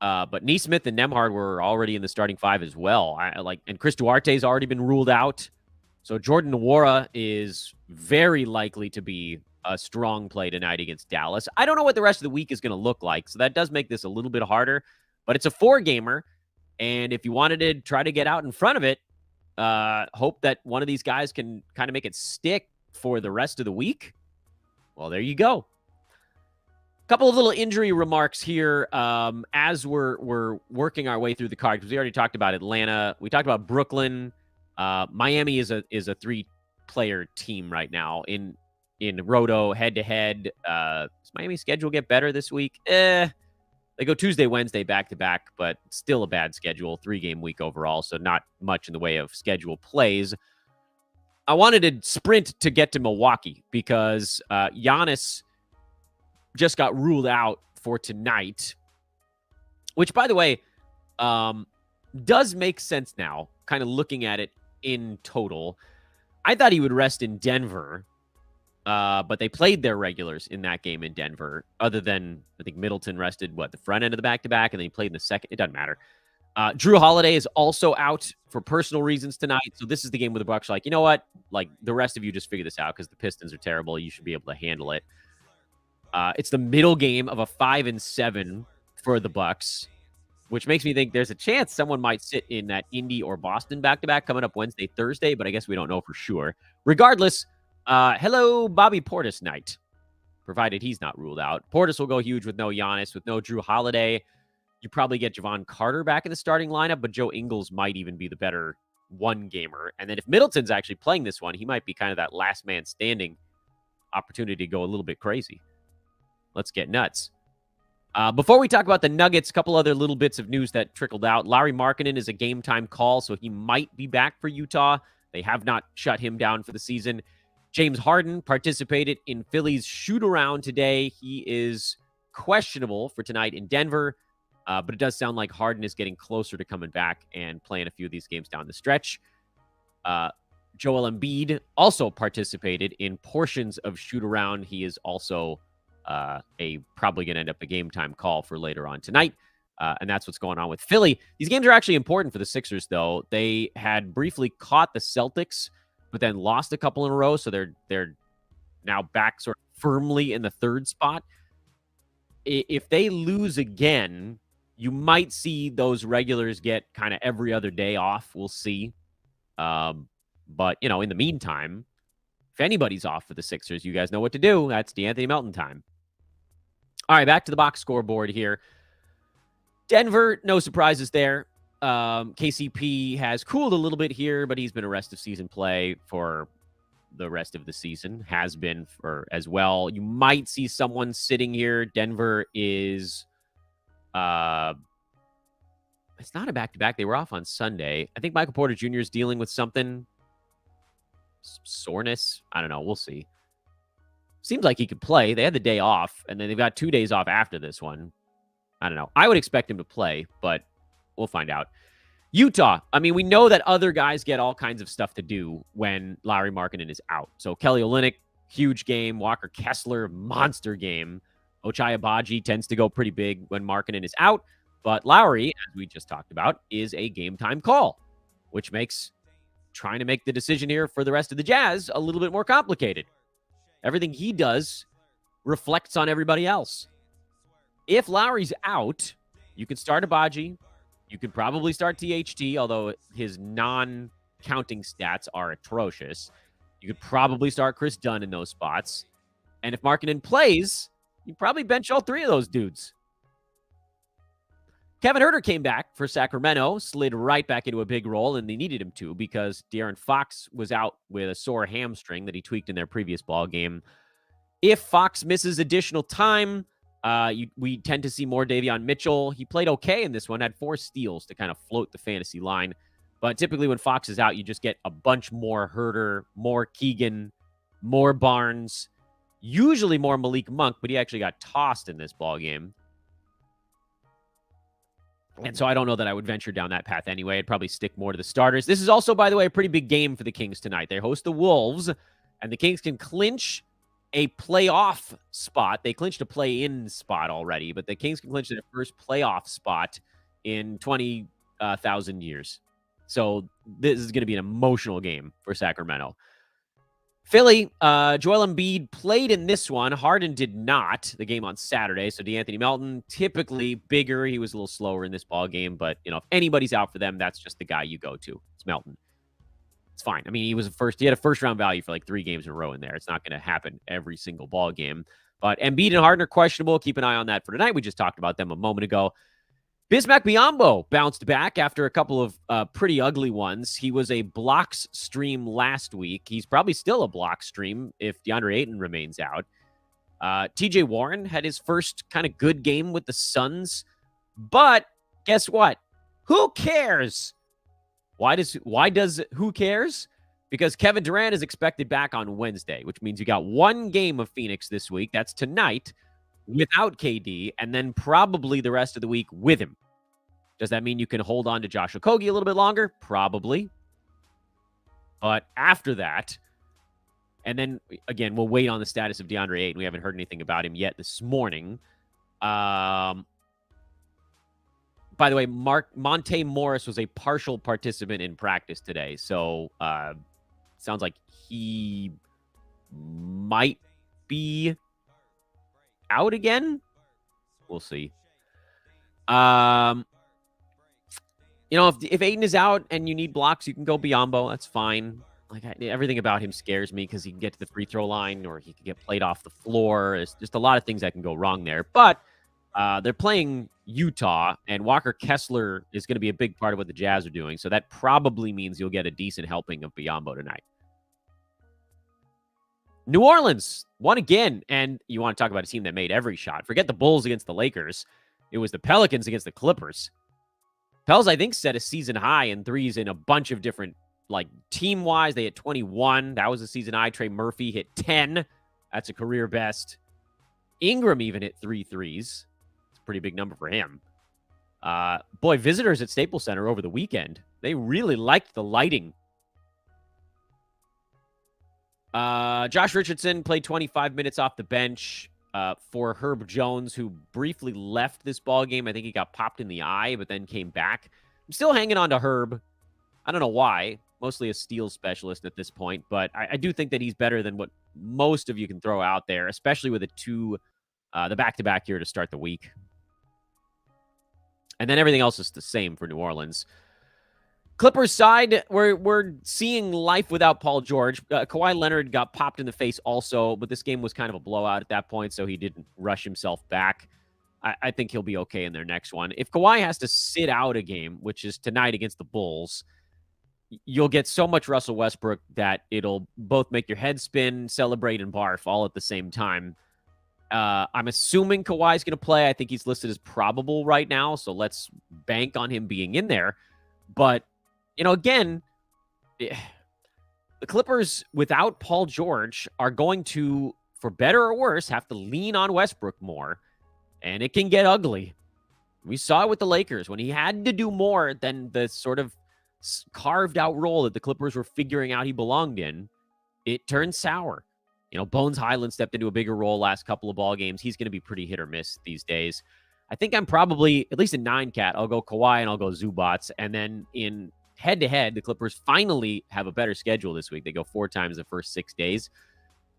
But Neesmith and Nembhard were already in the starting five as well. And Chris Duarte's already been ruled out. So Jordan Nwora is very likely to be a strong play tonight against Dallas. I don't know what the rest of the week is going to look like, so that does make this a little bit harder. But it's a 4-gamer, and if you wanted to try to get out in front of it, hope that one of these guys can kind of make it stick for the rest of the week, well, there you go. Couple of little injury remarks here as we're working our way through the card, because we already talked about Atlanta. We talked about Brooklyn. Miami is a 3-player team right now in Roto head-to-head. Does Miami's schedule get better this week? They go Tuesday, Wednesday back-to-back, but still a bad schedule, 3-game week overall, so not much in the way of schedule plays. I wanted to sprint to get to Milwaukee because Giannis just got ruled out for tonight, which, by the way, does make sense now, kind of looking at it in total. I thought he would rest in Denver, but they played their regulars in that game in Denver, other than, I think, Middleton rested, the front end of the back-to-back, and then he played in the second. It doesn't matter. Drew Holiday is also out for personal reasons tonight, so this is the game where the Bucks are like, you know what? The rest of you just figure this out because the Pistons are terrible. You should be able to handle it. It's the middle game of a 5-7 for the Bucks, which makes me think there's a chance someone might sit in that Indy or Boston back-to-back coming up Wednesday, Thursday, but I guess we don't know for sure. Regardless, hello, Bobby Portis night, provided he's not ruled out. Portis will go huge with no Giannis, with no Drew Holiday. You probably get Javon Carter back in the starting lineup, but Joe Ingles might even be the better 1-gamer. And then if Middleton's actually playing this one, he might be kind of that last man standing opportunity to go a little bit crazy. Let's get nuts. Before we talk about the Nuggets, a couple other little bits of news that trickled out. Lauri Markkanen is a game-time call, so he might be back for Utah. They have not shut him down for the season. James Harden participated in Philly's shoot-around today. He is questionable for tonight in Denver, but it does sound like Harden is getting closer to coming back and playing a few of these games down the stretch. Joel Embiid also participated in portions of shoot-around. He is also probably going to end up a game-time call for later on tonight. And that's what's going on with Philly. These games are actually important for the Sixers, though. They had briefly caught the Celtics, but then lost a couple in a row, so they're now back sort of firmly in the 3rd spot. If they lose again, you might see those regulars get kind of every other day off. We'll see. But, in the meantime, if anybody's off for the Sixers, you guys know what to do. That's DeAnthony Melton time. All right, back to the box scoreboard here. Denver, no surprises there. KCP has cooled a little bit here, but he's been a rest of season play for the rest of the season. Has been for as well. You might see someone sitting here. Denver is... it's not a back-to-back. They were off on Sunday. I think Michael Porter Jr. is dealing with something. Soreness. I don't know. We'll see. Seems like he could play. They had the day off, and then they've got 2 days off after this one. I don't know. I would expect him to play, but we'll find out. Utah. I mean, we know that other guys get all kinds of stuff to do when Lauri Markkanen is out. So Kelly Olynyk, huge game. Walker Kessler, monster game. Ochai Agbaji tends to go pretty big when Markkanen is out. But Lauri, as we just talked about, is a game-time call, which makes trying to make the decision here for the rest of the Jazz a little bit more complicated. Everything he does reflects on everybody else. If Lowry's out, you can start Agbaji. You could probably start THT, although his non-counting stats are atrocious. You could probably start Chris Dunn in those spots. And if Markkanen plays, you probably bench all 3 of those dudes. Kevin Huerter came back for Sacramento, slid right back into a big role, and they needed him to because De'Aaron Fox was out with a sore hamstring that he tweaked in their previous ball game. If Fox misses additional time, we tend to see more Davion Mitchell. He played okay in this one, had 4 steals to kind of float the fantasy line. But typically when Fox is out, you just get a bunch more Huerter, more Keegan, more Barnes. Usually more Malik Monk, but he actually got tossed in this ball game. And so I don't know that I would venture down that path anyway. I'd probably stick more to the starters. This is also, by the way, a pretty big game for the Kings tonight. They host the Wolves, and the Kings can clinch a playoff spot. They clinched a play-in spot already, but the Kings can clinch their first playoff spot in 20,000 years. So this is going to be an emotional game for Sacramento. Philly, Joel Embiid played in this one. Harden did not, the game on Saturday. So DeAnthony Melton, typically bigger. He was a little slower in this ball game. But, if anybody's out for them, that's just the guy you go to. It's Melton. It's fine. I mean, he had a first-round value for like 3 games in a row in there. It's not going to happen every single ball game. But Embiid and Harden are questionable. Keep an eye on that for tonight. We just talked about them a moment ago. Bismack Biyombo bounced back after a couple of pretty ugly ones. He was a blocks stream last week. He's probably still a block stream if DeAndre Ayton remains out. TJ Warren had his first kind of good game with the Suns. But guess what? Who cares? Why does who cares? Because Kevin Durant is expected back on Wednesday, which means you got one game of Phoenix this week. That's tonight, without KD, and then probably the rest of the week with him. Does that mean you can hold on to Josh Okogie a little bit longer? Probably. But after that, and then, again, we'll wait on the status of DeAndre Ayton. We haven't heard anything about him yet this morning. By the way, Monte Morris was a partial participant in practice today. So, sounds like he might be out again. We'll see. If Ayton is out and you need blocks, you can go Biyombo. That's fine. Everything about him scares me because he can get to the free throw line or he can get played off the floor. There's just a lot of things that can go wrong there. But they're playing Utah, and Walker Kessler is going to be a big part of what the Jazz are doing. So that probably means you'll get a decent helping of Biyombo tonight. New Orleans won again, and you want to talk about a team that made every shot. Forget the Bulls against the Lakers. It was the Pelicans against the Clippers. Pels, I think, set a season high in threes in a bunch of different, team-wise. They hit 21. That was a season high. Trey Murphy hit 10. That's a career best. Ingram even hit 3 threes. It's a pretty big number for him. Visitors at Staples Center over the weekend, they really liked the lighting. Josh Richardson played 25 minutes off the bench for Herb Jones, who briefly left this ball game. I think he got popped in the eye, but then came back. I'm still hanging on to Herb. I don't know why. Mostly a steals specialist at this point, but I do think that he's better than what most of you can throw out there, especially with the back-to-back here to start the week. And then everything else is the same for New Orleans. Clippers side, we're seeing life without Paul George. Kawhi Leonard got popped in the face also, but this game was kind of a blowout at that point, so he didn't rush himself back. I think he'll be okay in their next one. If Kawhi has to sit out a game, which is tonight against the Bulls, you'll get so much Russell Westbrook that it'll both make your head spin, celebrate, and barf all at the same time. I'm assuming Kawhi's going to play. I think he's listed as probable right now, so let's bank on him being in there. But again, the Clippers without Paul George are going to, for better or worse, have to lean on Westbrook more, and it can get ugly. We saw it with the Lakers when he had to do more than the sort of carved out role that the Clippers were figuring out he belonged in. It turned sour. Bones Highland stepped into a bigger role last couple of ball games. He's going to be pretty hit or miss these days. I think I'm probably, at least in 9-cat, I'll go Kawhi and I'll go Zubats, and then in head-to-head, the Clippers finally have a better schedule this week. They go 4 times the first 6 days.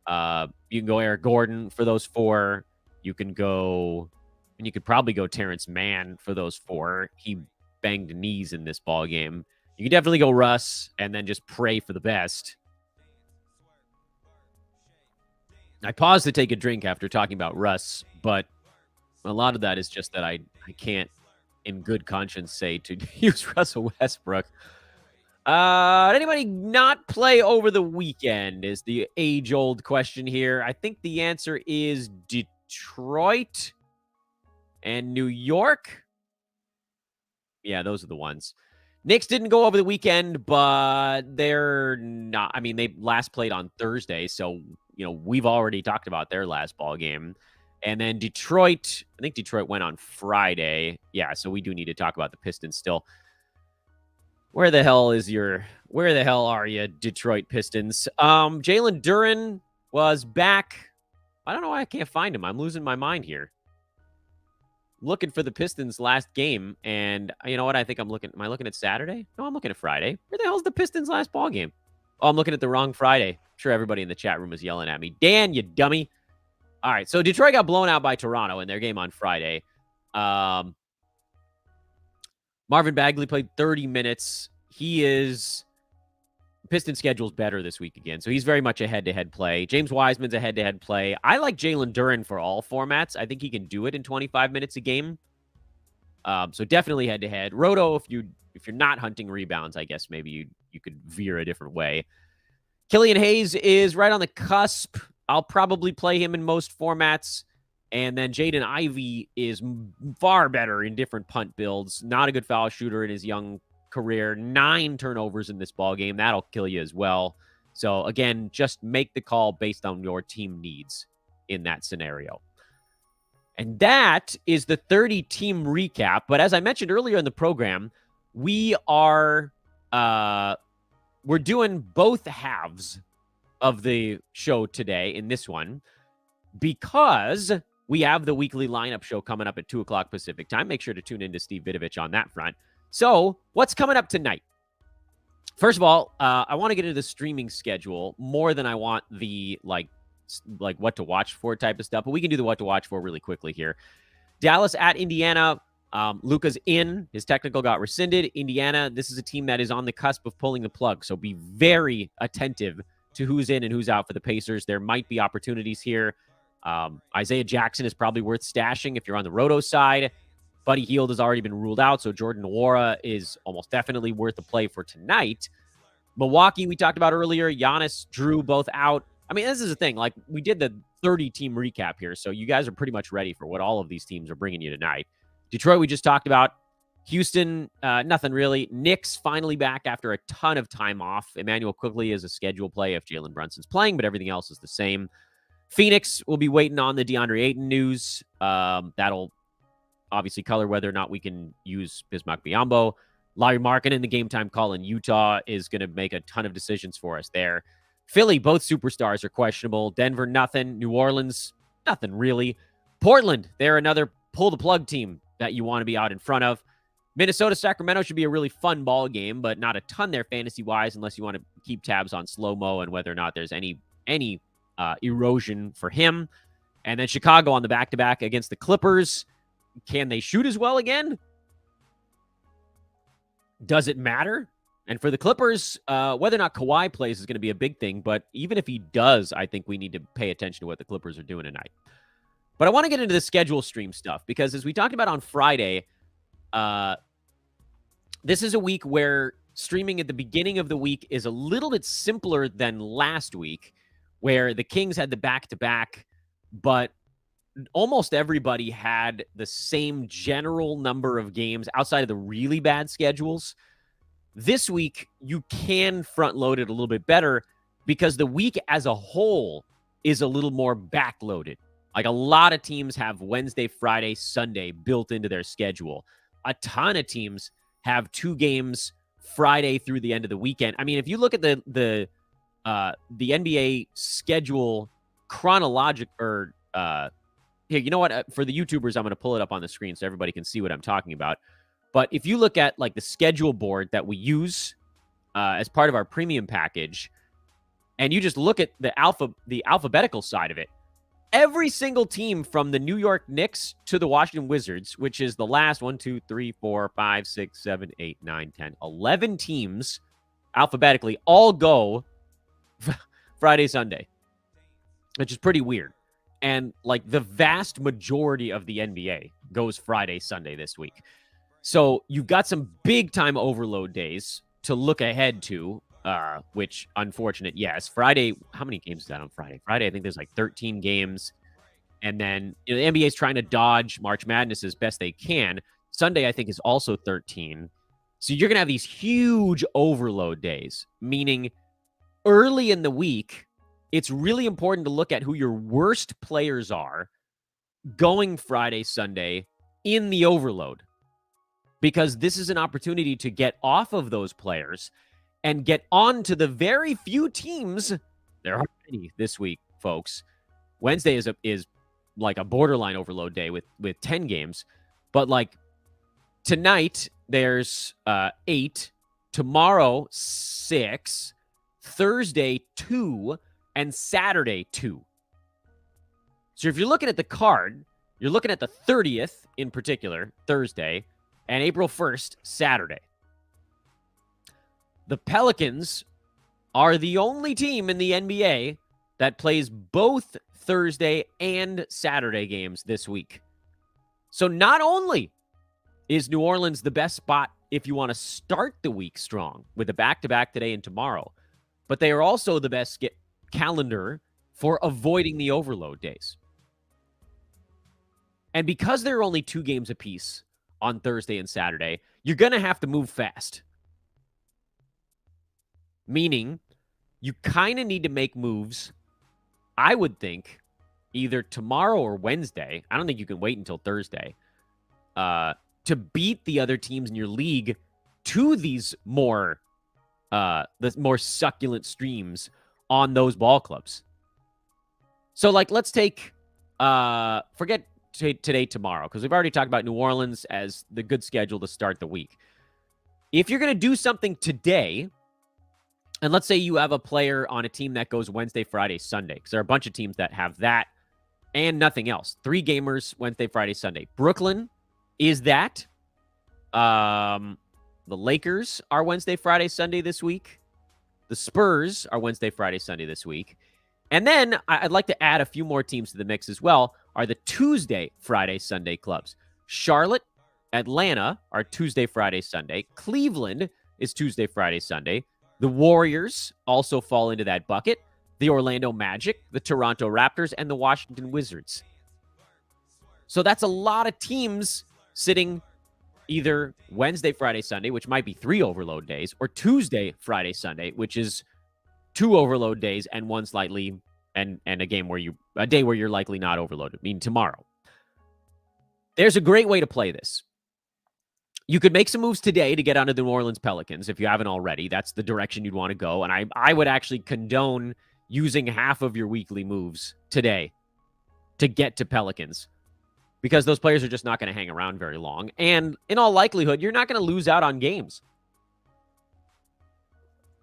You can go Eric Gordon for those 4. You can go, and you could probably go Terrence Mann for those 4. He banged knees in this ball game. You can definitely go Russ and then just pray for the best. I paused to take a drink after talking about Russ, but a lot of that is just that I can't in good conscience say to use Russell Westbrook. Anybody not play over the weekend is the age-old question here. I think the answer is Detroit and New York. Yeah, those are the ones. Knicks didn't go over the weekend, but they're not. I mean, they last played on Thursday, so we've already talked about their last ball game. And then Detroit, I think Detroit went on Friday. Yeah, so we do need to talk about the Pistons still. Where the hell are you, Detroit Pistons? Jalen Duren was back. I don't know why I can't find him. I'm losing my mind here. Looking for the Pistons last game, and you know what? I think am I looking at Saturday? No, I'm looking at Friday. Where the hell's the Pistons last ball game? Oh, I'm looking at the wrong Friday. I'm sure everybody in the chat room is yelling at me. Dan, you dummy. All right, so Detroit got blown out by Toronto in their game on Friday. Marvin Bagley played 30 minutes. Piston schedule's better this week again, so he's very much a head-to-head play. James Wiseman's a head-to-head play. I like Jalen Duren for all formats. I think he can do it in 25 minutes a game. So definitely head-to-head. Roto, if you're not hunting rebounds, I guess maybe you could veer a different way. Killian Hayes is right on the cusp. I'll probably play him in most formats. And then Jaden Ivey is far better in different punt builds. Not a good foul shooter in his young career. 9 turnovers in this ball game. That'll kill you as well. So again, just make the call based on your team needs in that scenario. And that is the 30-team recap. But as I mentioned earlier in the program, we're doing both halves of the show today in this one because we have the weekly lineup show coming up at 2 o'clock Pacific time. Make sure to tune in to Steve Vidovich on that front. So what's coming up tonight? First of all, I want to get into the streaming schedule more than I want the like what to watch for type of stuff, but we can do the what to watch for really quickly here. Dallas at Indiana. Luka's in. His technical got rescinded. Indiana, this is a team that is on the cusp of pulling the plug, so be very attentive to who's in and who's out for the Pacers. There might be opportunities here. Isaiah Jackson is probably worth stashing if you're on the Roto side. Buddy Hield has already been ruled out, so Jordan Nwora is almost definitely worth a play for tonight. Milwaukee, we talked about earlier. Giannis, Drew, both out. I mean, this is the thing. Like, we did the 30-team recap here, so you guys are pretty much ready for what all of these teams are bringing you tonight. Detroit, we just talked about. Houston, nothing really. Knicks finally back after a ton of time off. Emmanuel Quickley is a schedule play if Jalen Brunson's playing, but everything else is the same. Phoenix will be waiting on the DeAndre Ayton news. That'll obviously color whether or not we can use Bismack Biyombo. Larry Markkinen, the game time call in Utah, is going to make a ton of decisions for us there. Philly, both superstars are questionable. Denver, nothing. New Orleans, nothing really. Portland, they're another pull-the-plug team that you want to be out in front of. Minnesota, Sacramento should be a really fun ball game, but not a ton there fantasy-wise unless you want to keep tabs on SLOWMO and whether or not there's any erosion for him. And then Chicago on the back-to-back against the Clippers. Can they shoot as well again? Does it matter? And for the Clippers, whether or not Kawhi plays is going to be a big thing. But even if he does, I think we need to pay attention to what the Clippers are doing tonight. But I want to get into the schedule stream stuff because as we talked about on Friday, this is a week where streaming at the beginning of the week is a little bit simpler than last week, where the Kings had the back-to-back, but almost everybody had the same general number of games outside of the really bad schedules. This week, you can front-load it a little bit better because the week as a whole is a little more back-loaded. Like a lot of teams have Wednesday, Friday, Sunday built into their schedule. A ton of teams have 2 games Friday through the end of the weekend. I mean, if you look at the NBA schedule chronologic or here, you know what? For the YouTubers, I'm going to pull it up on the screen so everybody can see what I'm talking about. But if you look at like the schedule board that we use as part of our premium package, and you just look at the alphabetical side of it, every single team from the New York Knicks to the Washington Wizards, which is the last 1, 2, 3, 4, 5, 6, 7, 8, 9, 10, 11 teams alphabetically all go Friday, Sunday, which is pretty weird. And like the vast majority of the NBA goes Friday, Sunday this week. So you've got some big time overload days to look ahead to, which unfortunate. Yes. Friday. How many games is that on Friday? Friday, I think there's like 13 games. And then the NBA is trying to dodge March Madness as best they can. Sunday, I think, is also 13. So you're going to have these huge overload days, meaning early in the week, it's really important to look at who your worst players are going Friday, Sunday in the overload, because this is an opportunity to get off of those players and get on to the very few teams. There aren't many this week, folks. Wednesday is like a borderline overload day with 10 games. But like tonight, there's 8. Tomorrow, 6. Thursday, 2. And Saturday, 2. So if you're looking at the card, you're looking at the 30th in particular, Thursday, and April 1st, Saturday. The Pelicans are the only team in the NBA that plays both Thursday and Saturday games this week. So not only is New Orleans the best spot if you want to start the week strong with a back-to-back today and tomorrow, but they are also the best calendar for avoiding the overload days. And because there are only 2 games apiece on Thursday and Saturday, you're going to have to move fast. Meaning, you kind of need to make moves, I would think, either tomorrow or Wednesday. I don't think you can wait until Thursday to beat the other teams in your league to these more succulent streams on those ball clubs. So, like, let's take forget today, tomorrow, because we've already talked about New Orleans as the good schedule to start the week. If you're going to do something today, and let's say you have a player on a team that goes Wednesday, Friday, Sunday, because there are a bunch of teams that have that and nothing else. 3 gamers, Wednesday, Friday, Sunday. Brooklyn is that. The Lakers are Wednesday, Friday, Sunday this week. The Spurs are Wednesday, Friday, Sunday this week. And then I'd like to add a few more teams to the mix as well, are the Tuesday, Friday, Sunday clubs. Charlotte, Atlanta are Tuesday, Friday, Sunday. Cleveland is Tuesday, Friday, Sunday. The Warriors also fall into that bucket. The Orlando Magic, the Toronto Raptors, and the Washington Wizards. So that's a lot of teams sitting either Wednesday, Friday, Sunday, which might be 3 overload days, or Tuesday, Friday, Sunday, which is 2 overload days and one slightly and a day where you're likely not overloaded. I mean, tomorrow. There's a great way to play this. You could make some moves today to get onto the New Orleans Pelicans if you haven't already. That's the direction you'd want to go. And I would actually condone using half of your weekly moves today to get to Pelicans, because those players are just not going to hang around very long. And in all likelihood, you're not going to lose out on games.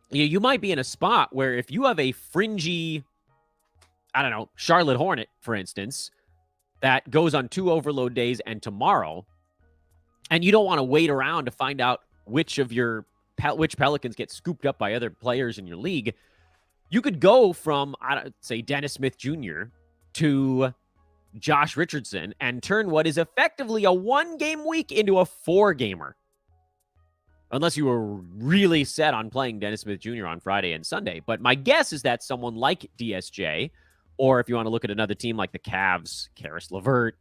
You might be in a spot where if you have a fringy, I don't know, Charlotte Hornet, for instance, that goes on 2 overload days and tomorrow, and you don't want to wait around to find out which Pelicans get scooped up by other players in your league, you could go from, say, Dennis Smith Jr. to Josh Richardson and turn what is effectively a 1-game week into a 4-gamer. Unless you were really set on playing Dennis Smith Jr. on Friday and Sunday. But my guess is that someone like DSJ, or if you want to look at another team like the Cavs, Karis LeVert,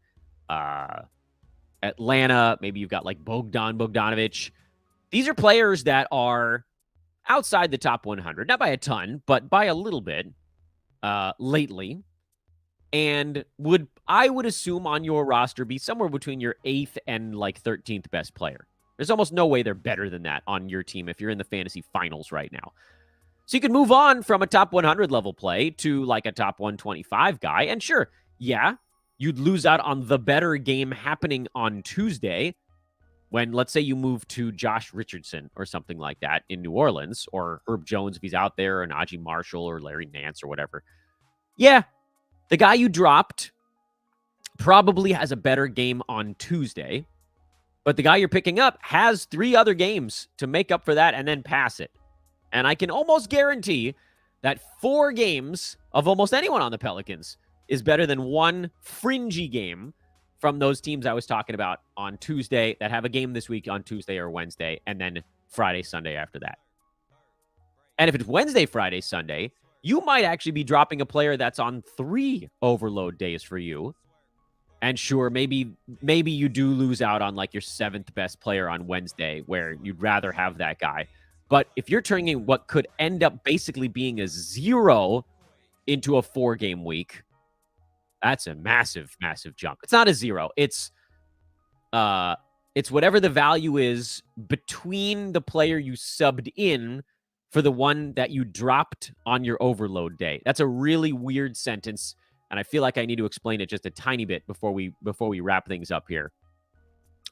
Atlanta, maybe you've got like Bogdanovich. These are players that are outside the top 100, not by a ton, but by a little bit lately. And I would assume on your roster be somewhere between your 8th and like 13th best player. There's almost no way they're better than that on your team if you're in the fantasy finals right now. So you can move on from a top 100 level play to like a top 125 guy. And sure, yeah, you'd lose out on the better game happening on Tuesday when, let's say, you move to Josh Richardson or something like that in New Orleans, or Herb Jones if he's out there, or Najee Marshall or Larry Nance or whatever. Yeah, the guy you dropped probably has a better game on Tuesday, but the guy you're picking up has 3 other games to make up for that and then pass it. And I can almost guarantee that 4 games of almost anyone on the Pelicans is better than 1 fringy game from those teams I was talking about on Tuesday that have a game this week on Tuesday or Wednesday, and then Friday, Sunday after that. And if it's Wednesday, Friday, Sunday, you might actually be dropping a player that's on 3 overload days for you. And sure, maybe you do lose out on like your 7th best player on Wednesday, where you'd rather have that guy. But if you're turning in what could end up basically being a 0 into a 4-game week. That's a massive, massive jump. It's not a 0. It's whatever the value is between the player you subbed in for the one that you dropped on your overload day. That's a really weird sentence, and I feel like I need to explain it just a tiny bit before we wrap things up here.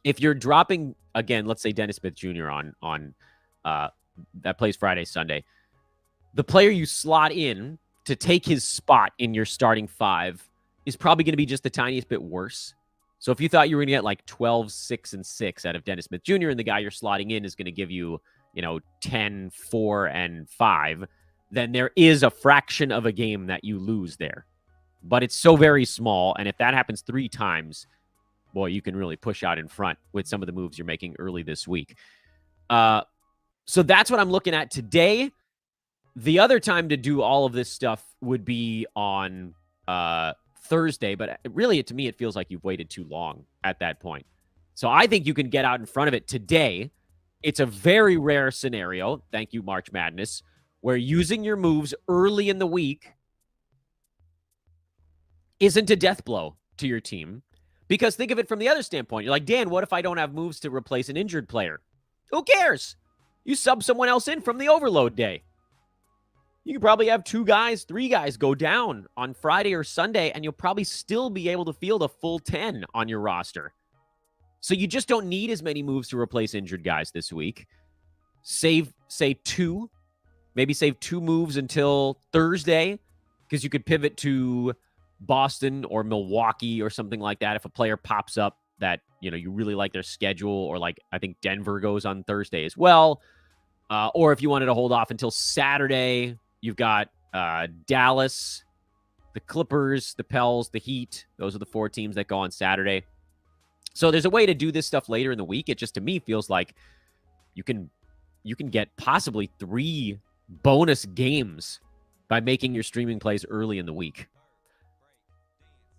If you're dropping, again, let's say Dennis Smith Jr. on that plays Friday, Sunday, the player you slot in to take his spot in your starting 5 is probably going to be just the tiniest bit worse. So if you thought you were going to get like 12, 6, and 6 out of Dennis Smith Jr., and the guy you're slotting in is going to give you, 10, 4, and 5, then there is a fraction of a game that you lose there. But it's so very small, and if that happens 3 times, boy, you can really push out in front with some of the moves you're making early this week. So that's what I'm looking at today. The other time to do all of this stuff would be on Thursday, but really, to me, it feels like you've waited too long at that point. So I think you can get out in front of it today. It's a very rare scenario, thank you, March Madness, where using your moves early in the week isn't a death blow to your team. Because think of it from the other standpoint. You're like, Dan, what if I don't have moves to replace an injured player? Who cares? You sub someone else in from the overload day. You can probably have 2 guys, 3 guys go down on Friday or Sunday, and you'll probably still be able to field a full 10 on your roster. So you just don't need as many moves to replace injured guys this week. Save, say, 2. Maybe save 2 moves until Thursday, because you could pivot to Boston or Milwaukee or something like that if a player pops up that, you really like their schedule, or like I think Denver goes on Thursday as well. Or if you wanted to hold off until Saturday, you've got Dallas, the Clippers, the Pels, the Heat. Those are the 4 teams that go on Saturday. So there's a way to do this stuff later in the week. It just, to me, feels like you can get possibly 3 bonus games by making your streaming plays early in the week.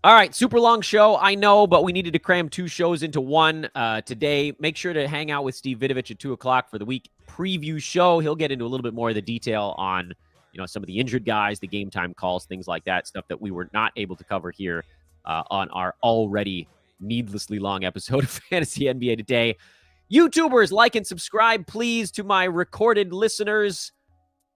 All right, super long show, I know, but we needed to cram 2 shows into one today. Make sure to hang out with Steve Vidovich at 2 o'clock for the week preview show. He'll get into a little bit more of the detail on, some of the injured guys, the game time calls, things like that, stuff that we were not able to cover here on our already needlessly long episode of Fantasy NBA Today. YouTubers, like and subscribe, please, to my recorded listeners.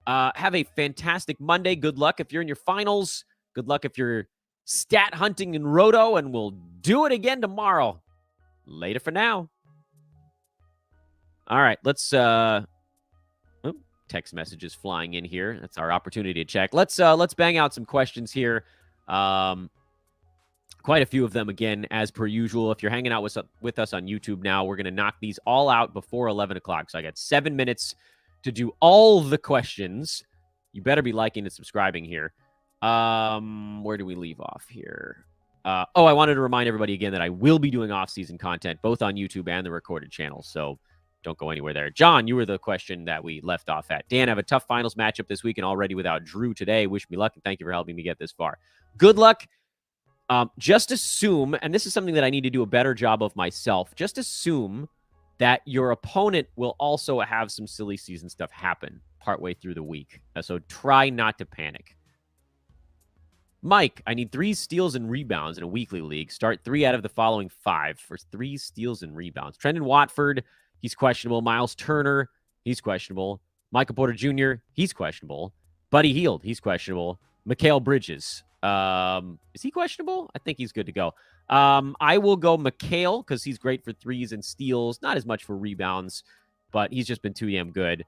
Have a fantastic Monday. Good luck if you're in your finals. Good luck if you're stat hunting in Roto, and we'll do it again tomorrow. Later for now. All right, let's text messages flying in here. That's our opportunity to check. Let's bang out some questions here. Quite a few of them, again, as per usual. If you're hanging out with us on YouTube now, we're going to knock these all out before 11 o'clock. So I got 7 minutes to do all the questions. You better be liking and subscribing here. Where do we leave off here? I wanted to remind everybody again that I will be doing off-season content, both on YouTube and the recorded channel. So don't go anywhere there. John, you were the question that we left off at. Dan, I have a tough finals matchup this week and already without Drew today. Wish me luck, and thank you for helping me get this far. Good luck. Just assume, and this is something that I need to do a better job of myself, just assume that your opponent will also have some silly season stuff happen partway through the week. So try not to panic. Mike, I need 3 steals and rebounds in a weekly league. Start 3 out of the following 5 for 3 steals and rebounds. Trendon Watford, he's questionable. Miles Turner, he's questionable. Michael Porter Jr., he's questionable. Buddy Hield, he's questionable. Mikal Bridges, is he questionable? I think he's good to go. I will go Mikal because he's great for 3s and steals. Not as much for rebounds, but he's just been too damn good.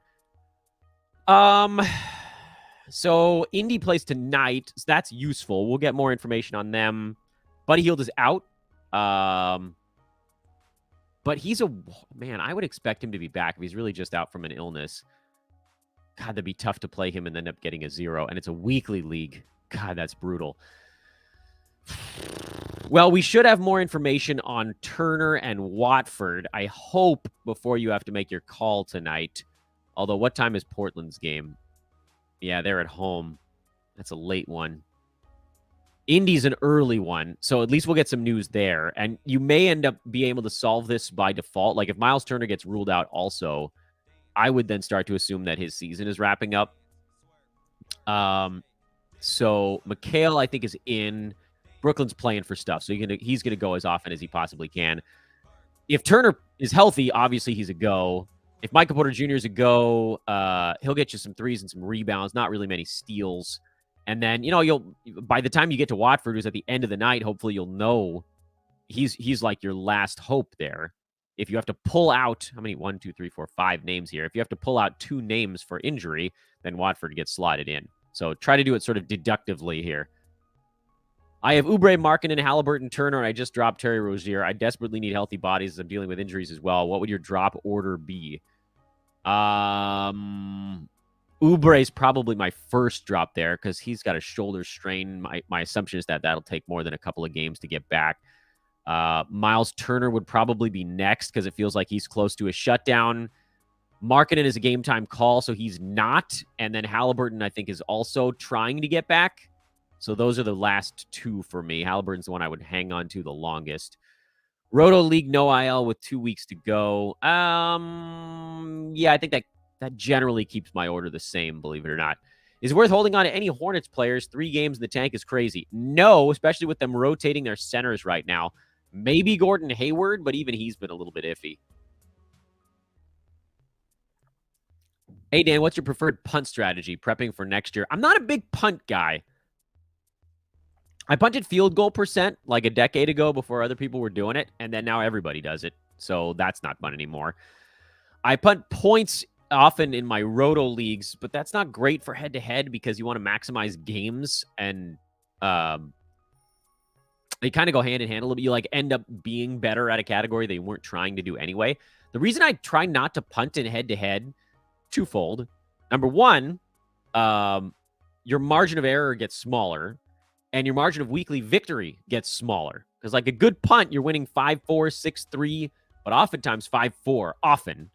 So Indy plays tonight. So that's useful. We'll get more information on them. Buddy Hield is out. But he's man, I would expect him to be back if he's really just out from an illness. God, that'd be tough to play him and end up getting a 0. And it's a weekly league. God, that's brutal. Well, we should have more information on Turner and Watford, I hope, before you have to make your call tonight. Although, what time is Portland's game? Yeah, they're at home. That's a late one. Indy's an early one, so at least we'll get some news there. And you may end up being able to solve this by default. Like, if Miles Turner gets ruled out also, I would then start to assume that his season is wrapping up. So Mikhail, I think, is in. Brooklyn's playing for stuff, so he's gonna go as often as he possibly can. If Turner is healthy, obviously he's a go. If Michael Porter Jr. is a go, he'll get you some threes and some rebounds, not really many steals. And then, you'll by the time you get to Watford, who's at the end of the night, hopefully you'll know he's like your last hope there. If you have to pull out, how many? 1, 2, 3, 4, 5 names here. If you have to pull out 2 names for injury, then Watford gets slotted in. So try to do it sort of deductively here. I have Oubre, Markkanen, Halliburton, Turner, and I just dropped Terry Rozier. I desperately need healthy bodies as I'm dealing with injuries as well. What would your drop order be? Oubre is probably my first drop there because he's got a shoulder strain. My assumption is that that'll take more than a couple of games to get back. Miles Turner would probably be next because it feels like he's close to a shutdown. Markkanen is a game-time call, so he's not. And then Halliburton, I think, is also trying to get back. So those are the last 2 for me. Halliburton's the one I would hang on to the longest. Roto League, no IL with 2 weeks to go. Yeah, I think that generally keeps my order the same, believe it or not. Is it worth holding on to any Hornets players? 3 games in the tank is crazy. No, especially with them rotating their centers right now. Maybe Gordon Hayward, but even he's been a little bit iffy. Hey, Dan, what's your preferred punt strategy prepping for next year? I'm not a big punt guy. I punted field goal percent like a decade ago before other people were doing it, and then now everybody does it. So that's not fun anymore. I punt points often in my roto leagues, but that's not great for head-to-head because you want to maximize games, and they kind of go hand-in-hand a little bit. You end up being better at a category they weren't trying to do anyway. The reason I try not to punt in head-to-head, twofold. Number one, your margin of error gets smaller. And your margin of weekly victory gets smaller. Because a good punt, you're winning 5-4, 6-3, but oftentimes 5-4, often.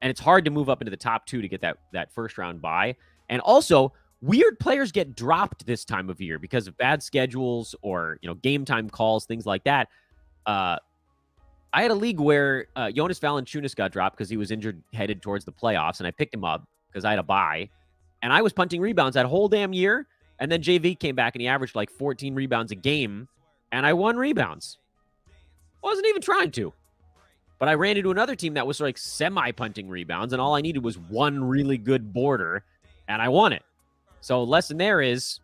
And it's hard to move up into the top 2 to get that first round bye. And also, weird players get dropped this time of year because of bad schedules or, game time calls, things like that. I had a league where Jonas Valanciunas got dropped because he was injured headed towards the playoffs, and I picked him up because I had a bye. And I was punting rebounds that whole damn year. And then JV came back and he averaged 14 rebounds a game, and I won rebounds. Wasn't even trying to. But I ran into another team that was semi-punting rebounds, and all I needed was one really good boarder, and I won it. So lesson there is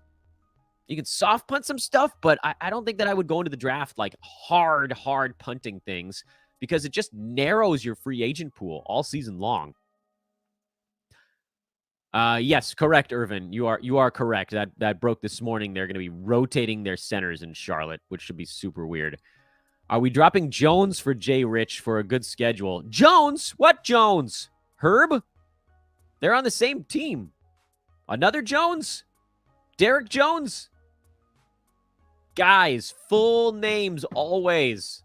you can soft punt some stuff, but I don't think that I would go into the draft hard punting things because it just narrows your free agent pool all season long. Yes, correct, Irvin. You are correct. That broke this morning. They're going to be rotating their centers in Charlotte, which should be super weird. Are we dropping Jones for Jay Rich for a good schedule? Jones? What Jones? Herb? They're on the same team. Another Jones? Derek Jones? Guys, full names always.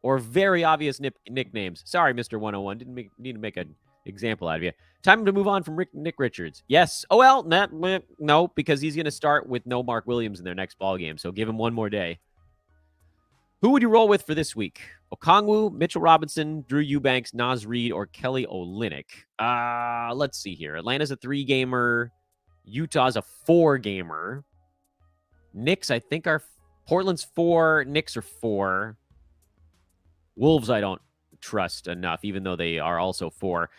Or very obvious nicknames. Sorry, Mr. 101. Didn't need to make an example out of you. Time to move on from Nick Richards. Yes. Oh, well, no, because he's going to start with no Mark Williams in their next ball game. So give him one more day. Who would you roll with for this week? Okongwu, Mitchell Robinson, Drew Eubanks, Naz Reid, or Kelly Olynyk? Let's see here. Atlanta's a 3-gamer. Utah's a 4-gamer. Knicks, I think, are... Portland's 4. Knicks are 4. Wolves, I don't trust enough, even though they are also 4.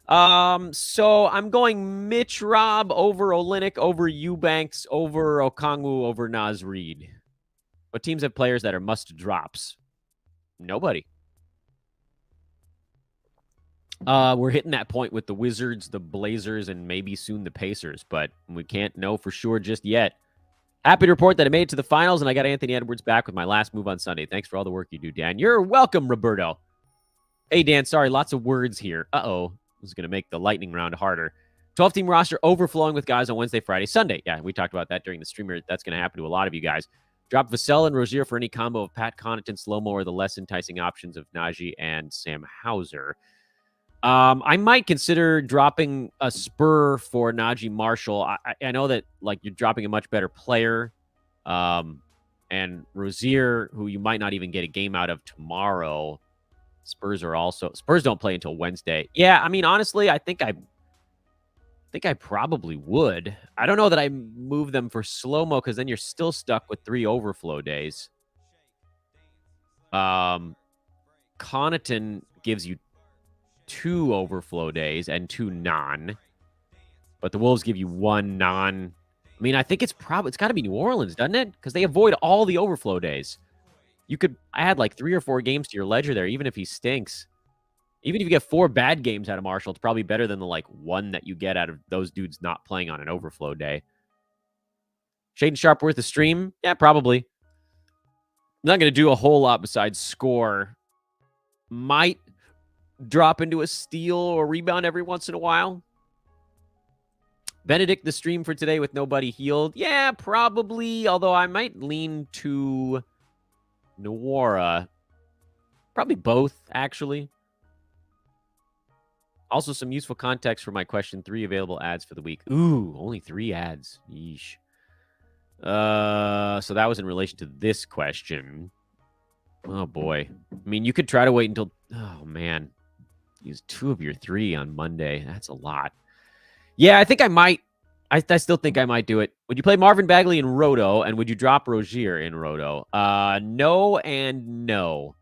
So I'm going Mitch Rob over Olynyk, over Eubanks, over Okongwu, over Naz Reid. What teams have players that are must drops? Nobody. We're hitting that point with the Wizards, the Blazers, and maybe soon the Pacers, but we can't know for sure just yet. Happy to report that I made it to the finals, and I got Anthony Edwards back with my last move on Sunday. Thanks for all the work you do, Dan. You're welcome, Roberto. Hey, Dan, sorry, lots of words here. Uh-oh. This is going to make the lightning round harder. 12-team roster overflowing with guys on Wednesday, Friday, Sunday. Yeah, we talked about that during the streamer. That's going to happen to a lot of you guys. Drop Vassell and Rozier for any combo of Pat Connaughton, SLOWMO, or the less enticing options of Najee and Sam Hauser. I might consider dropping a Spur for Najee Marshall. I know that you're dropping a much better player. And Rozier, who you might not even get a game out of tomorrow. Spurs don't play until Wednesday. Yeah, I mean, honestly, I think think I probably would. I don't know that I move them for slow-mo because then you're still stuck with 3 overflow days. Connaughton gives you 2 overflow days and 2 non. But the Wolves give you 1 non. I mean, I think it's got to be New Orleans, doesn't it? Because they avoid all the overflow days. You could add like 3 or 4 games to your ledger there, even if he stinks. Even if you get 4 bad games out of Marshall, it's probably better than the like 1 that you get out of those dudes not playing on an overflow day. Shaden Sharp worth a stream? Yeah, probably. I'm not going to do a whole lot besides score. Might drop into a steal or rebound every once in a while. Benedict, the stream for today with nobody healed. Yeah, probably. Although I might lean to Nwora. Probably both, actually. Also, some useful context for my question. 3 available ads for the week. Ooh, only 3 ads. Yeesh. So that was in relation to this question. Oh, boy. I mean, you could try to wait until... Oh, man. Use 2 of your 3 on Monday. That's a lot. Yeah, I think I might. I still think I might do it. Would you play Marvin Bagley in Roto, and would you drop Rozier in Roto? No and no.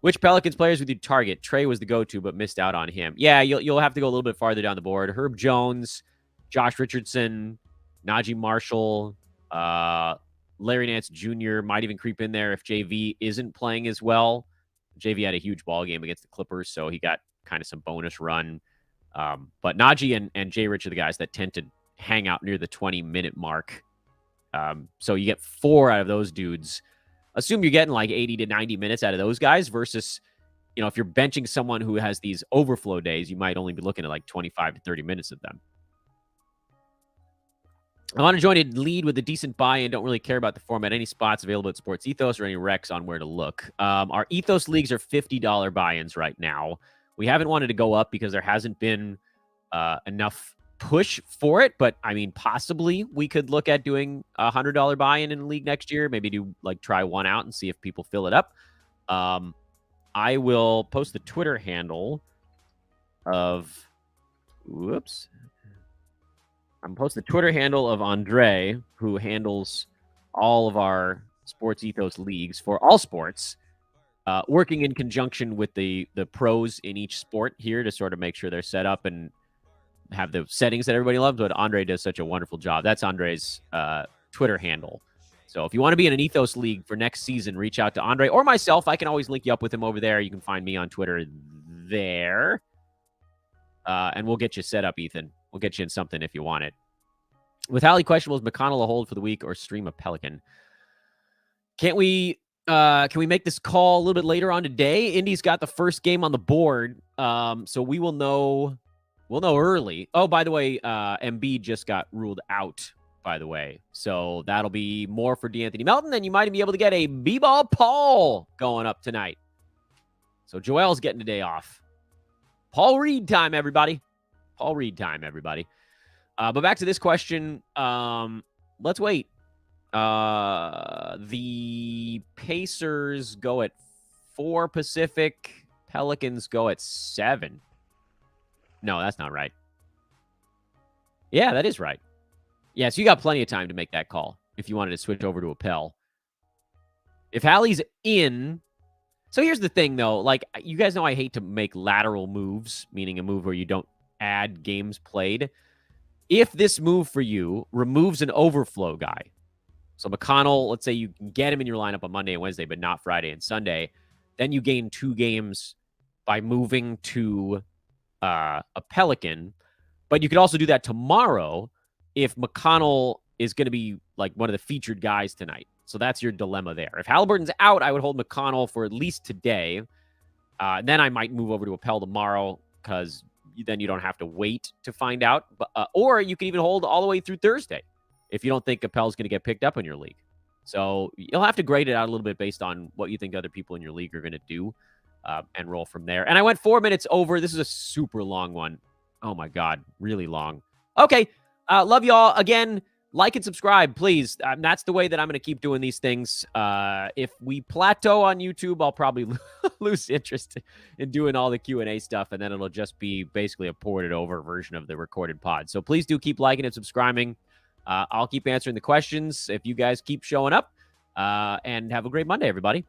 Which Pelicans players would you target? Trey was the go-to, but missed out on him. Yeah, you'll have to go a little bit farther down the board. Herb Jones, Josh Richardson, Najee Marshall, Larry Nance Jr. might even creep in there if JV isn't playing as well. JV had a huge ball game against the Clippers, so he got kind of some bonus run. But Najee and Jay Rich are the guys that tend to hang out near the 20-minute mark. So you get 4 out of those dudes. Assume you're getting like 80 to 90 minutes out of those guys versus, if you're benching someone who has these overflow days, you might only be looking at like 25 to 30 minutes of them. I want to join a lead with a decent buy-in. Don't really care about the format. Any spots available at Sports Ethos or any recs on where to look. Our Ethos leagues are $50 buy-ins right now. We haven't wanted to go up because there hasn't been enough push for it. But, I mean, possibly we could look at doing a $100 buy-in in the league next year. Maybe try one out and see if people fill it up. I will post the Twitter handle of... Whoops. I'm posting the Twitter handle of Andre, who handles all of our Sports Ethos leagues for all sports, working in conjunction with the pros in each sport here to sort of make sure they're set up and have the settings that everybody loves. But Andre does such a wonderful job. That's Andre's Twitter handle. So if you want to be in an Ethos league for next season, reach out to Andre or myself. I can always link you up with him over there. You can find me on Twitter there. And we'll get you set up, Ethan. We'll get you in something if you want it. With Hallie questionable, is McConnell a hold for the week or stream a Pelican? Can we make this call a little bit later on today? Indy's got the first game on the board, so we will know. We'll know early. Oh, by the way, Embiid just got ruled out, by the way. So that'll be more for DeAnthony Melton, and you might be able to get a B-ball Paul going up tonight. So Joel's getting a day off. Paul Reed time, everybody. Paul Reed time, everybody. But back to this question. Let's wait. The Pacers go at 4 Pacific. Pelicans go at 7. No, that's not right. Yeah, that is right. Yeah, so you got plenty of time to make that call if you wanted to switch over to a Pel. If Hallie's in... So here's the thing, though. Like, you guys know I hate to make lateral moves, meaning a move where you don't add games played. If this move for you removes an overflow guy, so McConnell, let's say you can get him in your lineup on Monday and Wednesday, but not Friday and Sunday, then you gain 2 games by moving to a Pelican. But you could also do that tomorrow if McConnell is going to be like one of the featured guys tonight. So that's your dilemma there. If Halliburton's out, I would hold McConnell for at least today. Then I might move over to a Pel tomorrow because then you don't have to wait to find out. But or you can even hold all the way through Thursday if you don't think Capel's going to get picked up in your league. So you'll have to grade it out a little bit based on what you think other people in your league are going to do and roll from there. And I went 4 minutes over. This is a super long one. Oh, my God. Really long. Okay. Love you all. Again, like and subscribe, please. That's the way that I'm going to keep doing these things. If we plateau on YouTube, I'll probably lose interest in doing all the Q&A stuff, and then it'll just be basically a ported over version of the recorded pod. So please do keep liking and subscribing. I'll keep answering the questions if you guys keep showing up. And have a great Monday, everybody.